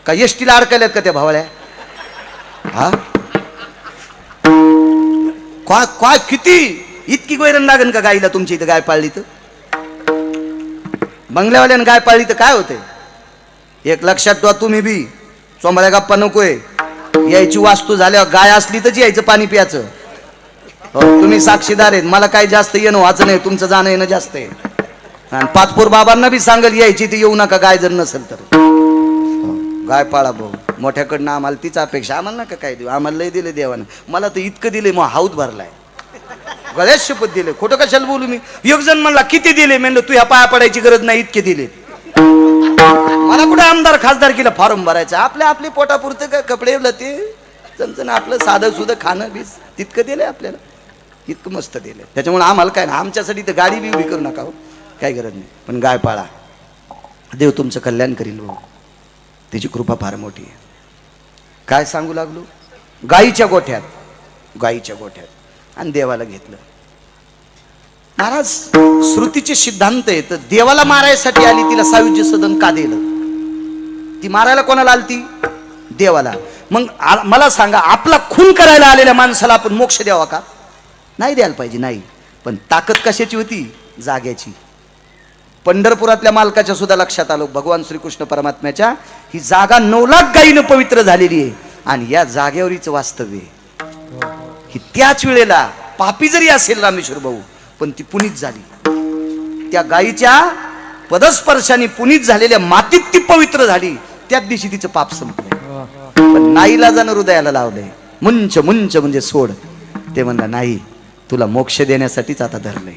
का एसटीला अडकायल्यात का त्या भावळ्या? हा काय काय किती इतकी वैरण लागेल का गाईला तुमच्या इथं गाय पाळली तर? बंगल्यावाल्यानं गाय पाळली तर काय होते? एक लक्षात ठेवा तुम्ही बी, चोंबळ्या गप्पा नकोय. यायची वास्तू झाल्यावर गाय असली तर यायचं पाणी प्यायचं. हो तुम्ही साक्षीदार आहेत, मला काही जास्त येणं व्हायचं नाही, तुमचं जाणं येणं जास्त आहे. आणि पाचपूर बाबांना बी सांगेल यायची ती येऊ नका गाय जर नसेल तर. गाय पाळा भाऊ, मोठ्याकडनं आम्हाला तीच अपेक्षा. आम्हाला नका काय देऊ, आम्हाला लय दिले देवानं. मला तर इतकं दिले मग हाऊत भरलाय, गळ्यात शपथ दिले. खोटं कशाला बोलू मी? एक जण म्हणला किती दिले? म्हणलं तू ह्या पाया पडायची गरज नाही, इतके दिले. मला कुठे आमदार खासदारकीला फॉर्म भरायचा? आपल्या आपली पोटापुरतं काय कपडे लते चमचन आपलं साधं सुधं खाणं बीस तितकं दिलंय आपल्याला, इतकं मस्त दिलंय. त्याच्यामुळे आम्हाला काय ना, आमच्यासाठी तर गाडी बी उभी करू नका हो, काही गरज नाही. पण गाय पाळा, देव तुमचं कल्याण करील भाऊ, त्याची कृपा फार मोठी आहे. काय सांगू लागलो? गाईच्या गोठ्यात, गाईच्या गोठ्यात आणि देवाला घेतलं. महाराज श्रुतीचे सिद्धांत आहे, तर देवाला मारायसाठी आली, तिला सायुज्य सदन का दिलं? ती मारायला कोणाला आलती? देवाला. मग मला सांगा, आपला खून करायला आलेल्या माणसाला आपण मोक्ष द्यावा का? नाही द्यायला पाहिजे, नाही. पण ताकद कशाची होती? जाग्याची. पंढरपुरातल्या मालकाच्या सुद्धा लक्षात आलं, भगवान श्रीकृष्ण परमात्म्याच्या ही जागा 9 लाख गायीनं पवित्र झालेली आहे आणि या जागेवरीच वास्तव्य आहे. ही त्याच वेळेला पापी जरी असेल रामेश्वर भाऊ, पण ती पुनीत झाली. त्या गायीच्या पदस्पर्शाने पुनीत झालेल्या मातीत ती पवित्र झाली. त्याच दिवशी तिचं पाप संपलं. पण नाईलाजानं हृदयाला लावलंय, मुंच मुंच म्हणजे सोड. ते म्हणलं नाही, तुला मोक्ष देण्यासाठीच आता धरलंय.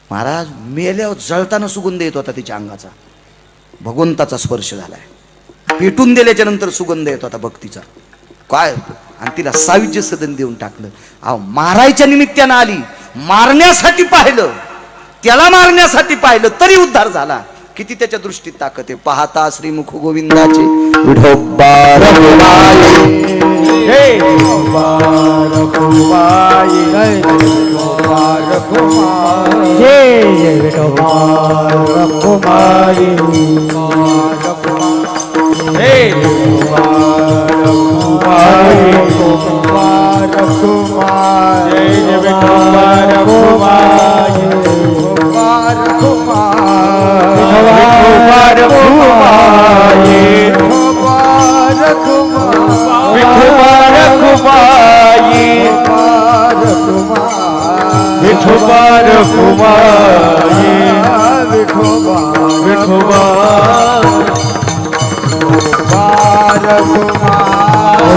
महाराज मेल्यावर जळताना सुगंध येत होता तिच्या अंगाचा, भगवंताचा स्पर्श झालाय. पेटून दिल्याच्या नंतर सुगंध येत होता भक्तीचा. काय? आणि तिला सायुज्य सदन देऊन टाकलं. अहो मारायच्या निमित्तानं आली, मारण्यासाठी पाहिलं, त्याला मारण्यासाठी पाहिलं तरी उद्धार झाला. किती त्याच्या दृष्टीत ताकद आहे. पाहता श्रीमुख गोविंदाचे विठोबा रखुमाई, जय विठोबा रखुमाई, जय विठोबा रखुमाई, जय विठोबा रखुमाई, जय विठोबा रखुमाई, विठोबा रखुमाई, जय विठोबा रखुमाई, विठोबा रखुमाई, विठोबा रखुमाई, विठोबा रखुमाई, विठोबा रखुमाई, विठोबा विठोबा रखुमाई,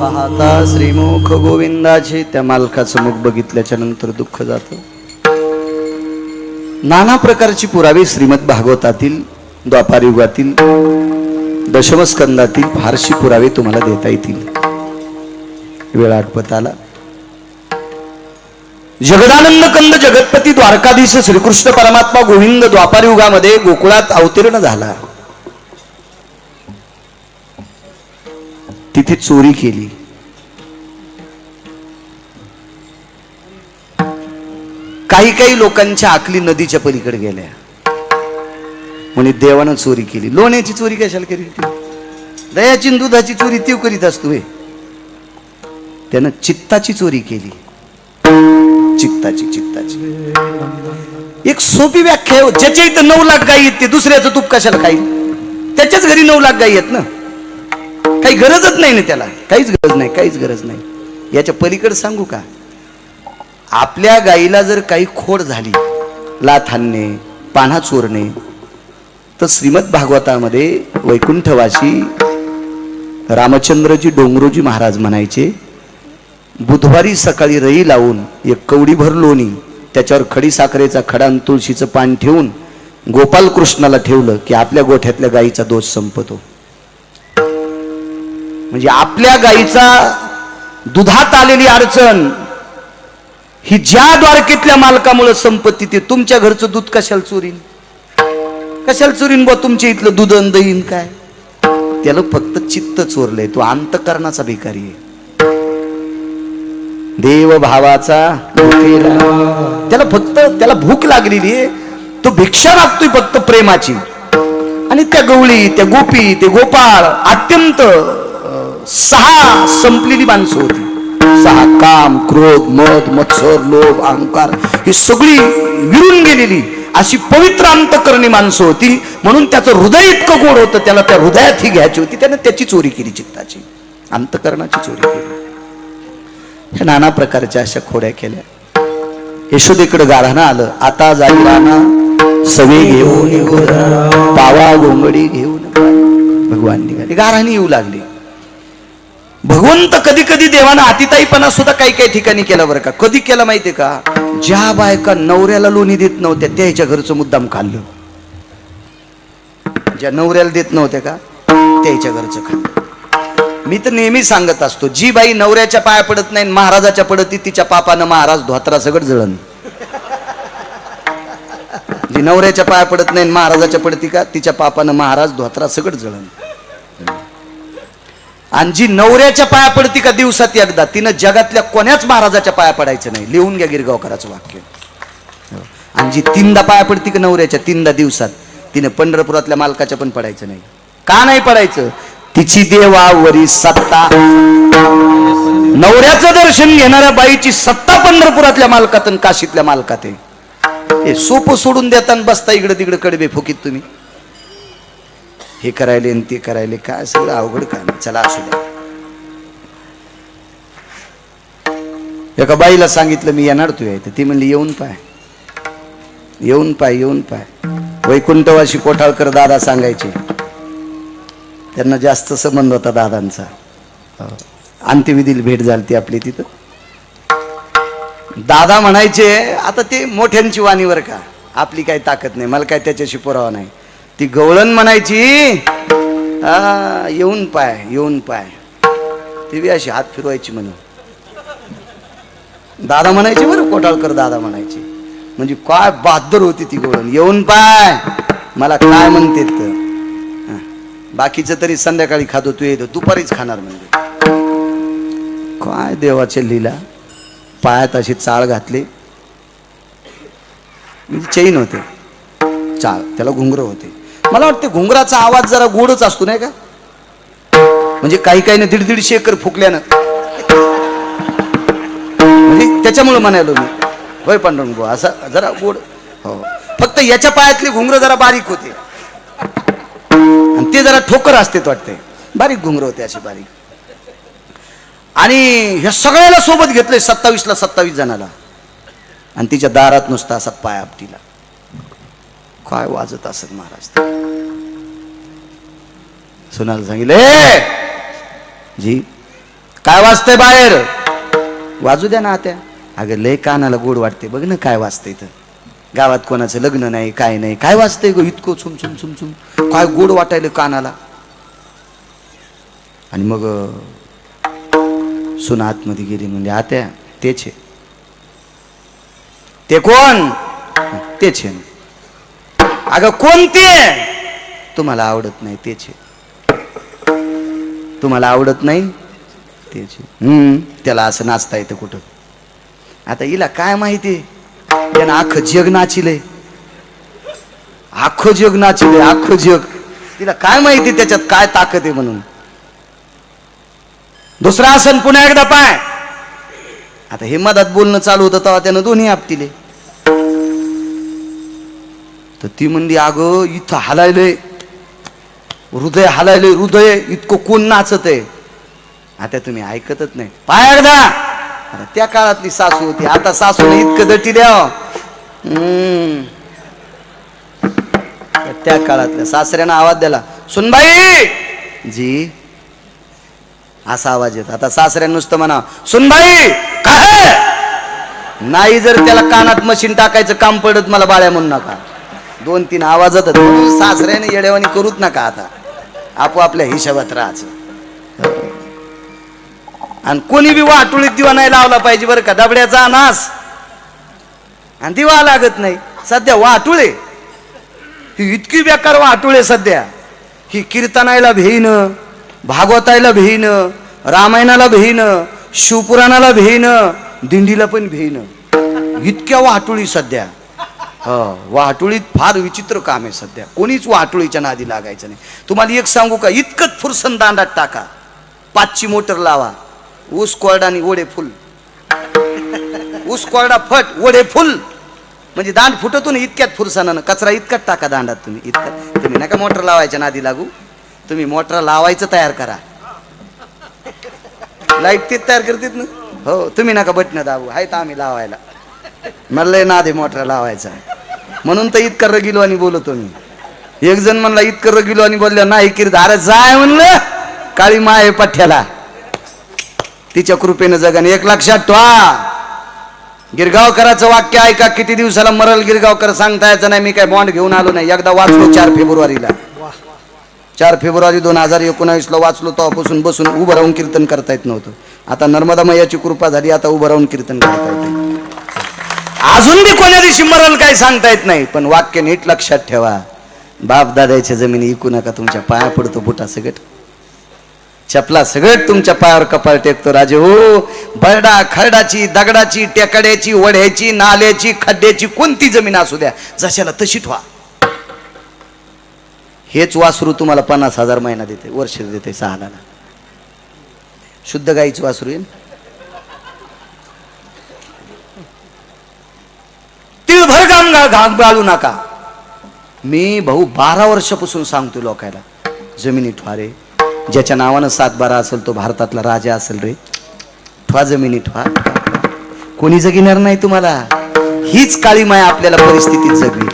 पाहता श्रीमुख गोविंदाचे त्या मालकाचं मुख बघितल्याच्या नंतर दुःख जातं. नाना प्रकारची पुरावे श्रीमद भागवतातील द्वापार युगातील दशमस्कंदातील फारशी पुरावे तुम्हाला देता येतील. वेळ आटपत आला. जगदानंद कंद जगतपती द्वारकाधीश श्रीकृष्ण परमात्मा गोविंद द्वापार युगामध्ये गोकुळात अवतीर्ण झाला. तिथे चोरी केली. काही काही लोकांच्या आकली नदीच्या पलीकडे गेल्या. म्हणे देवानं चोरी केली. लोण्याची चोरी कशाला केली? दयाची आणि दुधाची चोरी तीव करीत असतो. त्यानं चित्ताची चोरी केली. चित्ताची एक सोपी व्याख्या आहे. ज्याच्या इथं 9 लाख गायी आहेत ते दुसऱ्याचं तूप कशाला खाईल? त्याच्याच घरी 9 लाख गायी आहेत ना. काही गरजच नाही ना त्याला. काहीच गरज नाही. याच्या पलीकडे सांगू का? आपल्या गायीला जर काही खोड झाली, लाथ आणणे, पान्हा चोरणे, तर श्रीमद भागवतामध्ये वैकुंठवासी रामचंद्रजी डोंगरोजी महाराज म्हणायचे, बुधवारी सकाळी रई लावून एक कवडीभर लोणी, त्याच्यावर खडी साखरेचा खडा आणि तुळशीचं पान ठेवून गोपाल कृष्णाला ठेवलं की आपल्या गोठ्यातल्या गायीचा दोष संपतो. म्हणजे आपल्या गायीचा दुधात आलेली अडचण ही ज्या द्वारकेतल्या मालकामुळे संपत्ती, ते तुमच्या घरचं दूध कशाला चोरीन? तुमच्या इथलं दूध दहीन काय? त्याला फक्त चित्त चोरलंय. तो अंतकरणाचा भिकारी आहे. देव भावाचा त्याला भूक लागलेली आहे. तो भिक्षा मागतोय फक्त प्रेमाची. आणि त्या गवळी, त्या गोपी, ते गोपाळ अत्यंत 6 संपलेली माणसं होती. 6 काम, क्रोध, मद, मत्सर, लोभ, अहंकार ही सगळी विरून गेलेली अशी पवित्र अंतकरणी माणसं होती. म्हणून त्याचं हृदय इतकं गोड होतं, त्याला त्या हृदयात ही घ्यायची होती. त्यानं त्याची चोरी केली, चित्ताची, अंतकरणाची चोरी केली. ह्या नाना प्रकारच्या अशा खोड्या केल्या. यशोदेकडे गाढानं आलं. आता जाई राणा सवे घेऊन पावा गोंगडी घेऊन भगवान निघाले. गाढाने येऊ लागली. भगवंत कधी कधी देवानं अतिताईपणा सुद्धा काही काही ठिकाणी केला बरं का. कधी केला माहितीये का? ज्या बायका नवऱ्याला लोणी देत नव्हत्या त्याच्या घरचं मुद्दाम खाल्लं. ज्या नवऱ्याला देत नव्हत्या का त्याच्या घरचं खाल्लं. मी तर नेहमी सांगत असतो, जी बाई नवऱ्याच्या पाया पडत नाही महाराजाच्या पडती, तिच्या पापानं महाराज धोत्रा सगळं जळण. जी नवऱ्याच्या पाया पडत नाही महाराजाच्या पडती का, तिच्या पापानं महाराज धोत्रा सगळं जळण. आणि जी नवऱ्याच्या पाया पडती का दिवसात एकदा, तिनं जगातल्या कोण्याच महाराजाच्या पाया पडायचं नाही. लिहून घ्या गिरगावकराचं वाक्य. आणि जी 3दा पाया पडती का नवऱ्याच्या 3दा दिवसात, तिने पंढरपुरातल्या मालकाच्या पण पडायचं नाही. का नाही पडायचं? तिची देवावरी सत्ता. नवऱ्याचं दर्शन घेणाऱ्या बाईची सत्ता पंढरपुरातल्या मालकात आणि काशीतल्या मालकात आहे. हे सोपं सोडून देताना बसता इकडे तिकडे कडबे फुकीत तुम्ही. हे करायले आणि ते करायले, काय सगळं अवघड काम. चला असू द्या. एका बाईला सांगितलं मी येणार तू आहे, ती म्हणली येऊन पाय, येऊन पाय, येऊन पाय. वैकुंठवासी कोठाळकर दादा सांगायचे, त्यांना जास्त संबंध होता दादांचा. अंत्यविधीला भेट झाली आपली तिथं. दादा म्हणायचे, आता ते मोठ्यांची वाणीवर का, आपली काही ताकद नाही, मला काय त्याच्याशी पुरावा नाही. ती गवळण म्हणायची, येऊन पाय, येऊन पाय. ती बी अशी हात फिरवायची म्हणून. दादा म्हणायचे बरं, कोठाळकर दादा म्हणायचे. म्हणजे काय बहादर होती ती गवळण. येऊन पाय, मला काय म्हणते तर. बाकीचं तरी संध्याकाळी खातो, तू येतो दुपारीच खाणार. म्हणजे काय देवाचे लीला. पायात अशी चाळ घातली, म्हणजे चैन होते, चाळ, त्याला घुंगर होते. मला वाटते घुंगराचा आवाज जरा गोडच असतो नाही का, म्हणजे काही काही 1.5 एकर फुकल्यानं, म्हणजे त्याच्यामुळे म्हणालो मी. होय पांडुरंग भाऊ, असं जरा गोड. हो, फक्त याच्या पायातली घुंगर जरा बारीक होते आणि ते जरा ठोकर असते वाटते, बारीक घुंगर होते असे बारीक. आणि ह्या सगळ्याला सोबत घेतले 27ला 27 जणाला, आणि तिच्या दारात नुसता असा पाय आपटीला. काय वाजत असत महाराज. सुनाला सांगितलं, जी काय वाजतंय बाहेर, वाजू द्या ना आत्या. अगं लय कानाला गोड वाटते, बघ ना काय वाजतंय. तर गावात कोणाचं लग्न नाही, काय नाही, काय वाजतंय ग इतकं छुम छुम छुम छुम, काय गोड वाटायला कानाला. आणि मग सुना आतमध्ये गेली, म्हणजे आत्या तेच आहे. ते कोण, तेच आहे. अगं कोणते, तुम्हाला आवडत नाही तेच आहे, तुम्हाला आवडत नाही तेच आहे. त्याला असं नाचता येतं कुठं. आता हिला काय माहिती, त्यानं अख्खं जग नाचिलंय, अख्खं जग नाचिलंय, अख्खं जग. तिला काय माहिती त्याच्यात काय ताकद आहे म्हणून. दुसरा आसन पुन्हा एकदा पाय. आता हे मधात बोलणं चालू होतं तेव्हा त्यानं दोन्ही आपटिले. तर ती म्हणली, अगं इथं हलायलंय, हृदय हलायलंय, हृदय इतकं कोण नाचत आहे. आता तुम्ही ऐकतच नाही, पाय एकदा. आता त्या काळातली सासू होती, आता सासूने इतकं दटी द्याव. त्या काळातल्या सासऱ्यानं आवाज दिला, सुनबाई जी, असा आवाज येत. आता सासऱ्यानं नुसतं म्हणा, सुनबाई काय नाही. जर त्याला कानात मशीन टाकायचं काम पडत, मला बाळ्या म्हणू नका. 2-3 आवाजात सासऱ्याने येडेवानी करूच नका. आता आपोआपल्या हिशोबात राहायचं. आणि कोणी बी वाटुळीत दिवा नाही लावला पाहिजे बरं का, दबड्याचा नास. आणि दिवा लागत नाही. सध्या वाटुळे ही इतकी बेकार वाटुळे सध्या, ही कीर्तनायला भेईनं, भागवतायला भेईनं, रामायणाला भेईनं, शिवपुराणाला भेईनं, दिंडीला पण भेईनं. इतक्या वाटुळी सध्या. वाटुळीत फार विचित्र काम आहे सध्या. कोणीच वाटुळीच्या नादी लागायचं नाही. तुम्हाला एक सांगू का, इतकंच फुरसन दांडात टाका, 5ची मोटर लावा, ऊस कोरडा आणि ओढे फुल. ऊस कोरडा फट, ओढे फुल, म्हणजे दांड फुटतो ना इतक्यात फुरसानं. कचरा इतकाच टाका दांडात तुम्ही. इतकं तुम्ही नका मोटर लावायच्या नादी लागू. तुम्ही मोटर लावायचं तयार करा. लाईट तेच तयार करतात ना. हो, तुम्ही नका बटणं दाबू, आहेत आम्ही लावायला. मला लय नाद आहे मोटर लावायचा, म्हणून तर इतकं रगिलो आणि बोलतो मी. एक जण म्हणला इतकं रगिलो आणि बोलल्या नाही किरदार जाय म्हणलं, काळी माय पठ्याला, तिच्या कृपेनं जगन. एक लक्षात ठेवा, गिरगावकरांचं वाक्य ऐका, किती दिवसाला मरल गिरगावकर सांगता यायचं नाही. मी काय बॉन्ड घेऊन आलो नाही. एकदा वाचलो 4 फेब्रुवारीला, 4 फेब्रुवारी 2019ला वाचलो. तेव्हापासून बसून उभं राहून कीर्तन करता येत नव्हतं. आता नर्मदा मैयाची कृपा झाली, आता उभं राहून कीर्तन करता येते. अजून बी कोण्या दिवशी मरल काय सांगता येत नाही. पण वाक्य नीट लक्षात ठेवा, बाप दादाच्या जमिनी इकू नका. तुमच्या पाया पडतो बुटा सगट, चपला सगळं तुमच्या पायावर कपाळ टेकतो राजे हो. बरडा खरडाची, दगडाची, टेकड्याची, वड्याची, नाल्याची, खड्ड्याची कोणती जमीन असू द्या, जशाला तशी ठेवा. हेच वासरू तुम्हाला 50,000 महिना देते, वर्ष देते 6 आना. शुद्ध गाईच वासरू येईल. तिळभर घाम घालू नका. मी भाऊ 12 वर्षापासून सांगतो लोकायला, जमिनी ठेवा रे. ज्याच्या नावानं 7-12 असेल तो भारतातला राजा असेल रे. ठेवा जमिनी, ठेवा. कोणी जगिणार नाही तुम्हाला. हीच काळी माय आपल्याला परिस्थितीत जगली,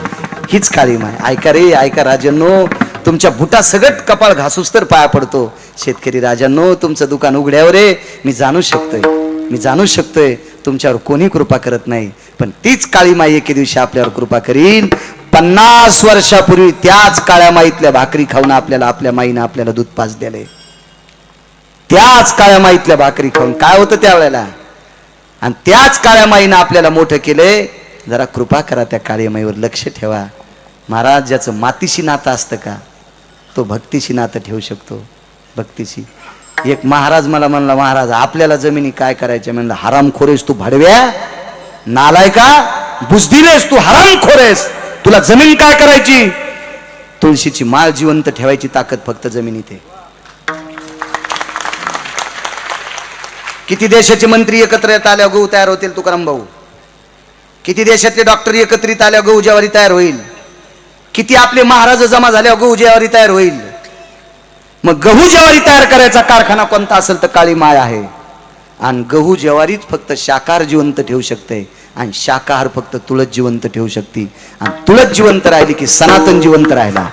हीच काळी माय. ऐका रे ऐका राजांनो, तुमच्या बुटा सगट कपाळ घासूस तर पाया पडतो. शेतकरी राजांनो, तुमचं दुकान उघड्यावर आहे. मी जाणू शकतोय तुमच्यावर कोणी कृपा करत नाही, पण तीच काळी माई एके दिवशी आपल्यावर कृपा करीन. 50 वर्षापूर्वी त्याच काळ्या माईतल्या भाकरी खाऊन आपल्या माईनं आपल्याला दूध पाच दिले. त्याच काळ्या माईतल्या भाकरी खाऊन काय होतं त्यावेळेला, आणि त्याच काळ्या माईनं आपल्याला मोठं केलंय. जरा कृपा करा, त्या काळ्या माईवर लक्ष ठेवा. महाराज, ज्याचं मातीशी नातं असतं का, तो भक्तीशी नातं ठेवू शकतो. भक्तीशी. एक महाराज मला म्हणला, महाराज आपल्याला जमिनी काय करायच्या? म्हणलं, हरामखोरेस तू, भाडव्या नालायका, बुजदिलेस तू, हरामखोरेस. तुला जमीन काय करायची? तुळशीची माळ जिवंत ठेवायची ताकद फक्त जमिनीत आहे. किती देशाचे मंत्री एकत्र आल्या गहू तयार होतील तुकाराम भाऊ? किती देशातले डॉक्टर एकत्रित आल्या गहू ज्वारी तयार होईल? किती आपले महाराज जमा झाल्या गहू ज्वारी तयार होईल? मग गहू ज्वारी तयार करायचा कारखाना कोणता असेल तर काळी माय आहे. आणि गहू ज्वारीच फक्त शाकाहार जिवंत ठेवू शकते, आणि शाकाहार फक्त तुळस जिवंत ठेवू शकते. आणि तुळस जिवंत राहिली की सनातन जिवंत राहिला.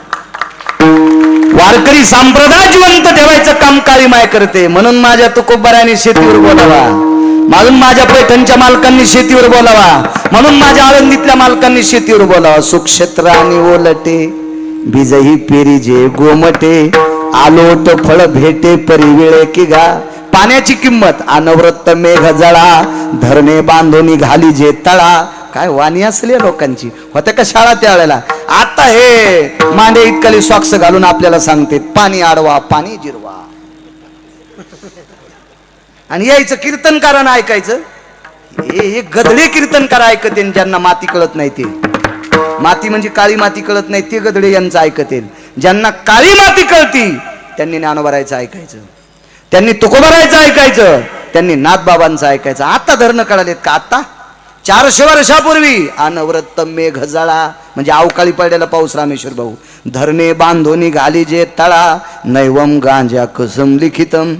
वारकरी संप्रदाय जिवंत ठेवायचं काम काळी माय करते. म्हणून माझ्या तुकोबाराने शेतीवर बोलावा, म्हणून माझ्या पैठणच्या मालकांनी शेतीवर बोलावा, म्हणून माझ्या आळंदीतल्या मालकांनी शेतीवर बोलावा. सुक्षेत्र आणि ओलटे बीजही पेरी जे गोमटे, आलोट फळ भेटे परिवेळे की गा. पाण्याची किंमत अनवरत मेघ जळा, धरणे बांधून घाली जे तळा. काय वाणी असली लोकांची. होत्या का शाळा त्यावेळेला? आता हे मांडे इतकली सॉक्स घालून आपल्याला सांगते पाणी अडवा, पाणी जिरवा. आणि यायचं कीर्तनकारानं ऐकायचं. हे गधडे कीर्तनकार ऐकते, ज्यांना माती कळत नाही ते. माती म्हणजे काळी माती कळत नाही ते गधडे यांचं ऐकतील. ज्यांना काळी माती कळती त्यांनी ज्ञानोबारायचं ऐकायचं, त्यांनी तुकोबारायचं ऐकायचं, त्यांनी नाथबाबांचं ऐकायचं. आता धरणं कळालेत का? आता 400 वर्षापूर्वी अनवरत मेघ जळा म्हणजे अवकाळी पडलेला पाऊस. रामेश्वर भाऊ, धरणे बांधोनी घाली जे तळा, नैवम गांजा कसम लिखितम.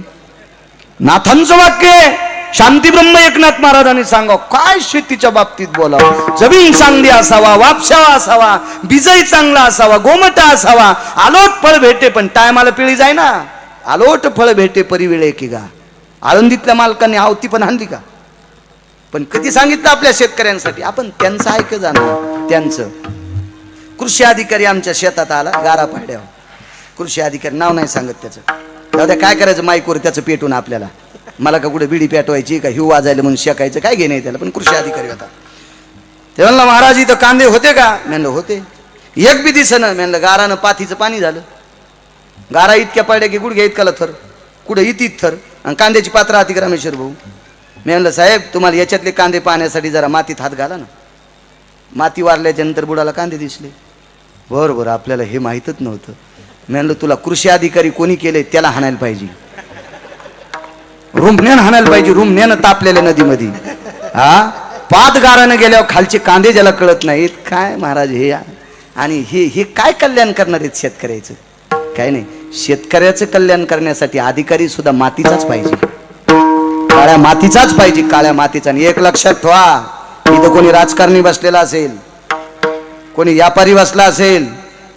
नाथांचं वाक्य, शांती ब्रह्म एकनाथ महाराजांनी सांगा काय शेतीच्या बाबतीत बोलावं. जमीन चांगली असावा, वापशावा असावा, बीजही चांगला असावा, गोमटा असावा, आलोट फळ भेटे. पण टायमाला पिळी जाय ना. आलोट फळ भेटे परिवेळे की गा. आळंदीतल्या मालकांनी आवती पण आणली का? पण कधी सांगितलं आपल्या शेतकऱ्यांसाठी? आपण त्यांचं ऐक जाणार. त्यांचं कृषी अधिकारी आमच्या शेतात आला गारा पाड्यावर. कृषी अधिकारी नाव नाही सांगत त्याचं, दादा काय करायचं माईकवर त्याचं पेटून आपल्याला. मला का कुठे बिडी पेटवायची का हिव वाजायला म्हणून शेकायचं काय घेणे त्याला. पण कृषी अधिकारी होता. ते म्हणलं महाराज इथं कांदे होते का? म्हणलं होते. एक बी दिसणं. म्हणलं गारानं पाथीचं पाणी झालं. गारा इतक्या पडल्या की गुडघ्या इतकाला थर, कुठं इतीत थर, आणि कांद्याची पात्र हाती रामेश्वर भाऊ. मी म्हणलं साहेब तुम्हाला याच्यातले कांदे पाहण्यासाठी जरा मातीत हात घाला ना. माती वारल्याच्या नंतर बुडाला कांदे दिसले. बरोबर, आपल्याला हे माहीतच नव्हतं. मी म्हणलं तुला कृषी अधिकारी कोणी केले त्याला हाणायला पाहिजे, रुमण्यानं हाणायला पाहिजे, रुमण्यानं तापलेल्या नदीमध्ये. हा पात गारानं गेल्यावर खालचे कांदे ज्याला कळत नाहीत. काय महाराज हे, आणि हे काय कल्याण करणार आहेत शेतकऱ्याचं? काय नाही. शेतकऱ्याचं कल्याण करण्यासाठी अधिकारी सुद्धा मातीचाच पाहिजे, काळ्या मातीचाच पाहिजे, काळ्या मातीचा. आणि एक लक्षात ठेवा, इथं कोणी राजकारणी बसलेला असेल, कोणी व्यापारी बसला असेल,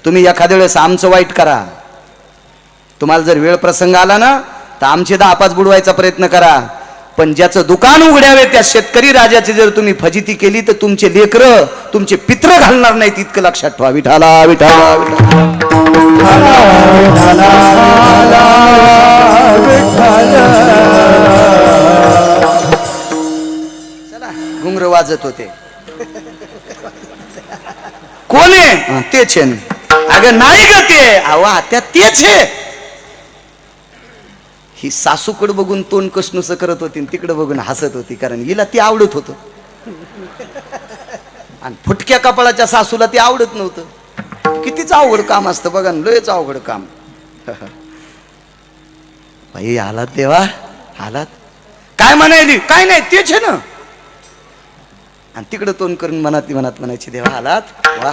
तुम्ही एखाद्या वेळेस आमचं वाईट करा. तुम्हाला जर वेळ प्रसंग आला ना तर आमचे 10-5 बुडवायचा प्रयत्न करा. पण ज्याचं दुकान उघड्यावे त्या शेतकरी राजाची जर तुम्ही फजिती केली तर तुमचे लेकरं, तुमचे पित्र घालणार नाहीत. इतकं लक्षात ठेवा. विठाला विठाला चला. घुंगर वाजत होते. कोण आहे? तेच आहे. अगं नाही ग ते, आवा त्या तेच आहे. ही सासूकडे बघून तोंड कसनुस करत होती, तिकडे बघून हसत होती, कारण हिला ती आवडत होतं. आणि फुटक्या कपाळाच्या सासूला ती आवडत नव्हतं. कितीच अवघड काम असतं बघा, लयच अवघड काम. बाई आलात देवा, आलात. काय म्हणायली? काय नाही तेच आहे ना. आणि तिकडं तोंड करून मनात म्हणायची देवा आलात. वा,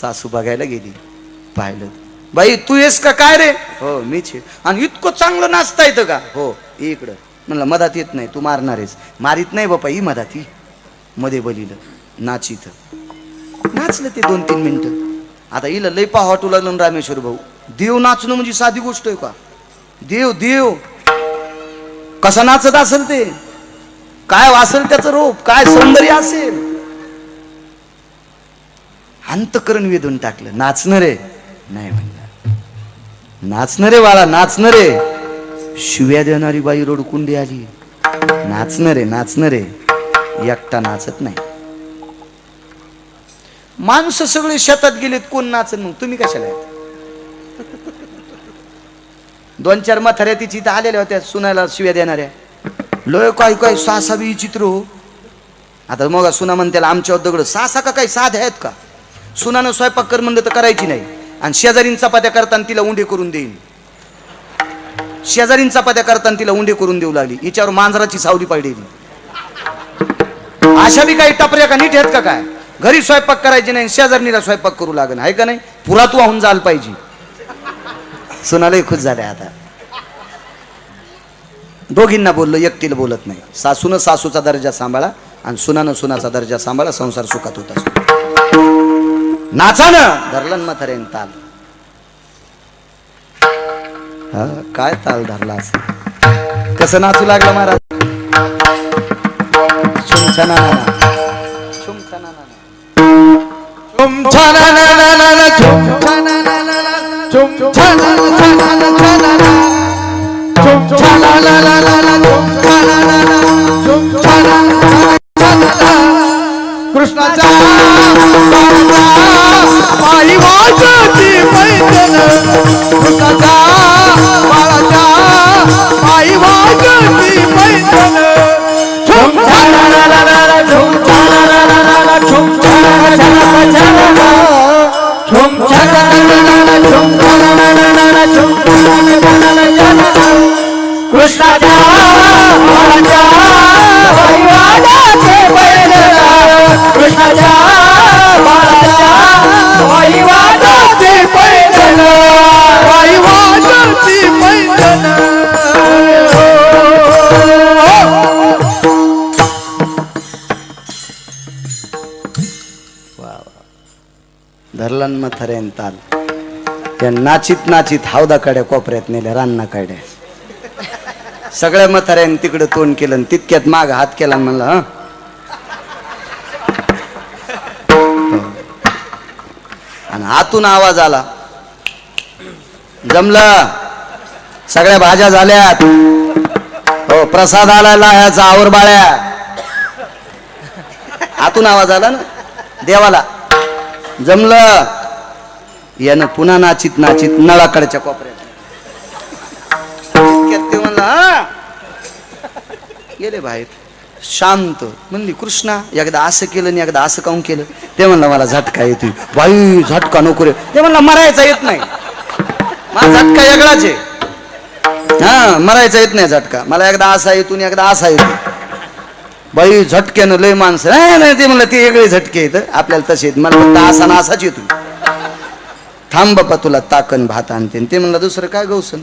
सासू बघायला गेली, पाहिलं. बाई तू येस का काय रे? हो मीच आहे. आणि इतकं चांगलं नाचता येतं का? हो इकडं. म्हणलं मधात येत नाही, तू मारणारेस. मारीत नाही बापा, ही मधात ही मध्ये बलिलं नाचित नाचलं ते 2-3 मिनिटं. आता हिला लय पाहा वाटू लागलं ना रामेश्वर भाऊ. देव नाचणं म्हणजे साधी गोष्ट आहे का? देव देव कसा नाचत असेल, ते काय असेल त्याचं रूप, काय सौंदर्य असेल. अंतकरण वेधून टाकलं. नाचणं रे नाही म्हणलं, नाचणं रे बाळा, नाचणं रे. शिव्या देणारी बाई रडकुंडी आली. नाचणं रे, नाचणं रे. एकटा नाचत नाही. माणसं सगळे शेतात गेलेत, कोण नाचन मग? तुम्ही कशाला आहेत? 2-4 म्हाताऱ्या तिची इथं आलेल्या होत्या सुनायला शिव्या देणाऱ्या. लोय काय काय सासा बी चित्र हो. आता मग सुना म्हणत्याला आमच्यावर दगड. सासा का काही साध्या आहेत का? सुनानं स्वयंपाक कर म्हणलं तर करायची नाही, आणि शेजारीन चपात्या करताना तिला उंडे करून देईन. शेजारीन चपात्या करताना तिला उंडे करून देऊ लागली. हिच्यावर मांजराची सावली पडलेली. अशा बी काही टपऱ्या का नीट आहेत का काय? घरी स्वयंपाक करायची नाही, शेजारणीला स्वयंपाक करू लागेल, आहे का नाही? पुरा तू वाहून जायला पाहिजे. सुनालाही खुश झाल्या. आता दोघींना बोललो, एकटीला बोलत नाही. सासूनं सासूचा दर्जा सांभाळा आणि सुनानं सुनाचा दर्जा सांभाळा, संसार सुखात होत असतो. नाचानं धरलं म्हाताऱ्याने ताल. हा काय ताल धरला असं, कसं नाचू लागला महाराज. कृष्णाचा पायी वाजती पैठण, कृष्णाचा बाळाच्या पायी वाजती पैठण. झुम छाला झुम छाला झुम छाला झुम छाला झुम छाला झुम कृष्णाच्या बाळाच्या पायी वाजती पैठण, कृष्णाच्या बाळाच्या पायी वाजती पैठण, पायी वाजती पैठण. धरला म्हाताऱ्याने ताल. त्या नाचित नाचित हौदाकड्या कोपऱ्यात नेल्या, रान्ना काड्या. सगळ्या म्हाताऱ्याने तिकडं तोंड केलं आणि तितक्यात माग हात केला आणि म्हणला, आणि आतून आवाज आला, जमलं, सगळ्या भाज्या झाल्यात, हो प्रसाद आला लाह्याचा, आवर बाळ्या. आतून आवाज आला ना देवाला. जमलं. यानं पुन्हा नाचित नाचित नळाकडच्या कोपऱ्यात ते म्हणला, गेले बाहेर. शांत म्हणली, कृष्णा एकदा असं केलं आणि एकदा असं काऊन केलं? ते म्हणलं मला झटका येतोय. बाई झटका नको रे. ते म्हणलं मरायचा येत नाही, माझा झटका वेगळाच आहे. हा मरायचा येत नाही झटका, मला एकदा असा येतो आणि एकदा असा येतो. बाई झटक्यानं लय माणसं. नाही ते म्हणलं ते वेगळे झटके येत आपल्याला तसे येत, मला फक्त असा ना असाच येतो. थांब बापा तुला ताकन भात आणते. ते म्हणलं दुसरं काय गौसन.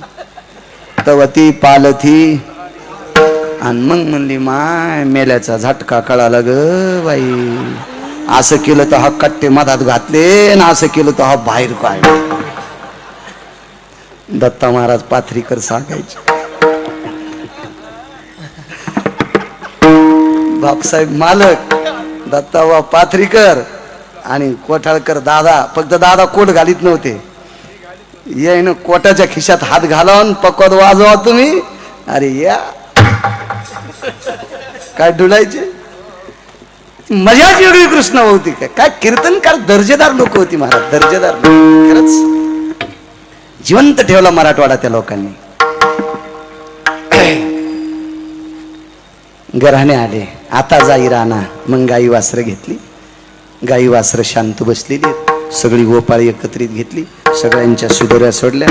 तवती पालथी आणि मग म्हणली, माय मेल्याचा झटका कळाला ग बाई. असं केलं तर हा कट्टे मधात घातले ना, असं केलं तर हा बाहेर काय. दत्ता महाराज पाथरीकर सांगायचे, बापसाहेब मालक, दत्ताबा पाथरीकर आणि कोठाळकर दादा. फक्त दादा कोट घालीत नव्हते, येईन कोटाच्या खिशात हात घालून पकवत वाजवा तुम्ही. अरे या काय डुलायचे, मजाच वेगळी कृष्ण होती. काय कीर्तनकार दर्जेदार लोक होती महाराज, दर्जेदार. खरंच जिवंत ठेवला मराठवाडा त्या लोकांनी. घराणे आले, आता जाई राणा. मग गाई वासरं घेतली. गाई वासरं शांत बसलेली, सगळी गोपाळी एकत्रित घेतली, सगळ्यांच्या सुदोऱ्या सोडल्या.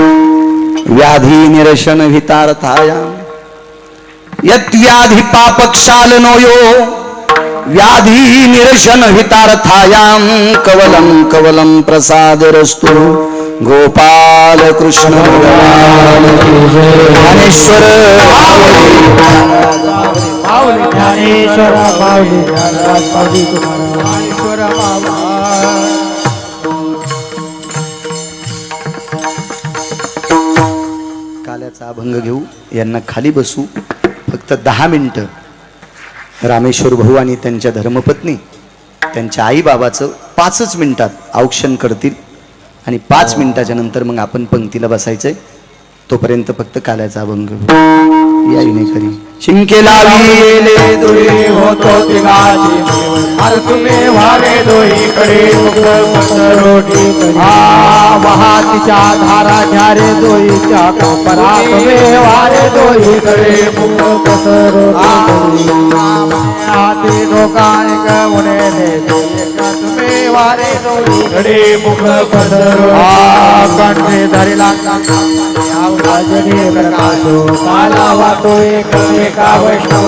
व्याधी निरशन हितार्थाया यत व्याधी पापक्षाल नोयो, व्याधी निरशन हितार्थायाम कवलम कवलम प्रसाद रस्तु, गोपाल कृष्ण भगवान की जय. ज्ञानेश्वर माऊली ज्ञानेश्वर माऊली ज्ञानराज माऊली तुम्हाला ज्ञानेश्वर माऊली. काल्याचा अभंग घेऊ. यांना खाली बसू. फक्त 10 मिनिटं रामेश्वर भाऊ आणि त्यांच्या धर्मपत्नी त्यांच्या आई बाबाचं 5च मिनिटात औक्षण करतील आणि 5 मिनिटाच्या नंतर मग आपण पंक्तीला बसायचंय. तोपर्यंत फक्त काल्याचा अभंग घेऊ. या विनेकरी शिंके लाविले दुरी होतो तिघाची अर तुम्ही वारे दोहीकडे मुख पसरोटी वाहतीच्या धारा घ्या रे दोहीच्या कापरा तुम्ही वारे दोहीकडे मुख पसरोटी हाती डोकाने गवणे तुम्ही वारे दोहीकडे मुख पसरो कंठे धरिला प्रकाशो काला वाटो एक एका वैष्णव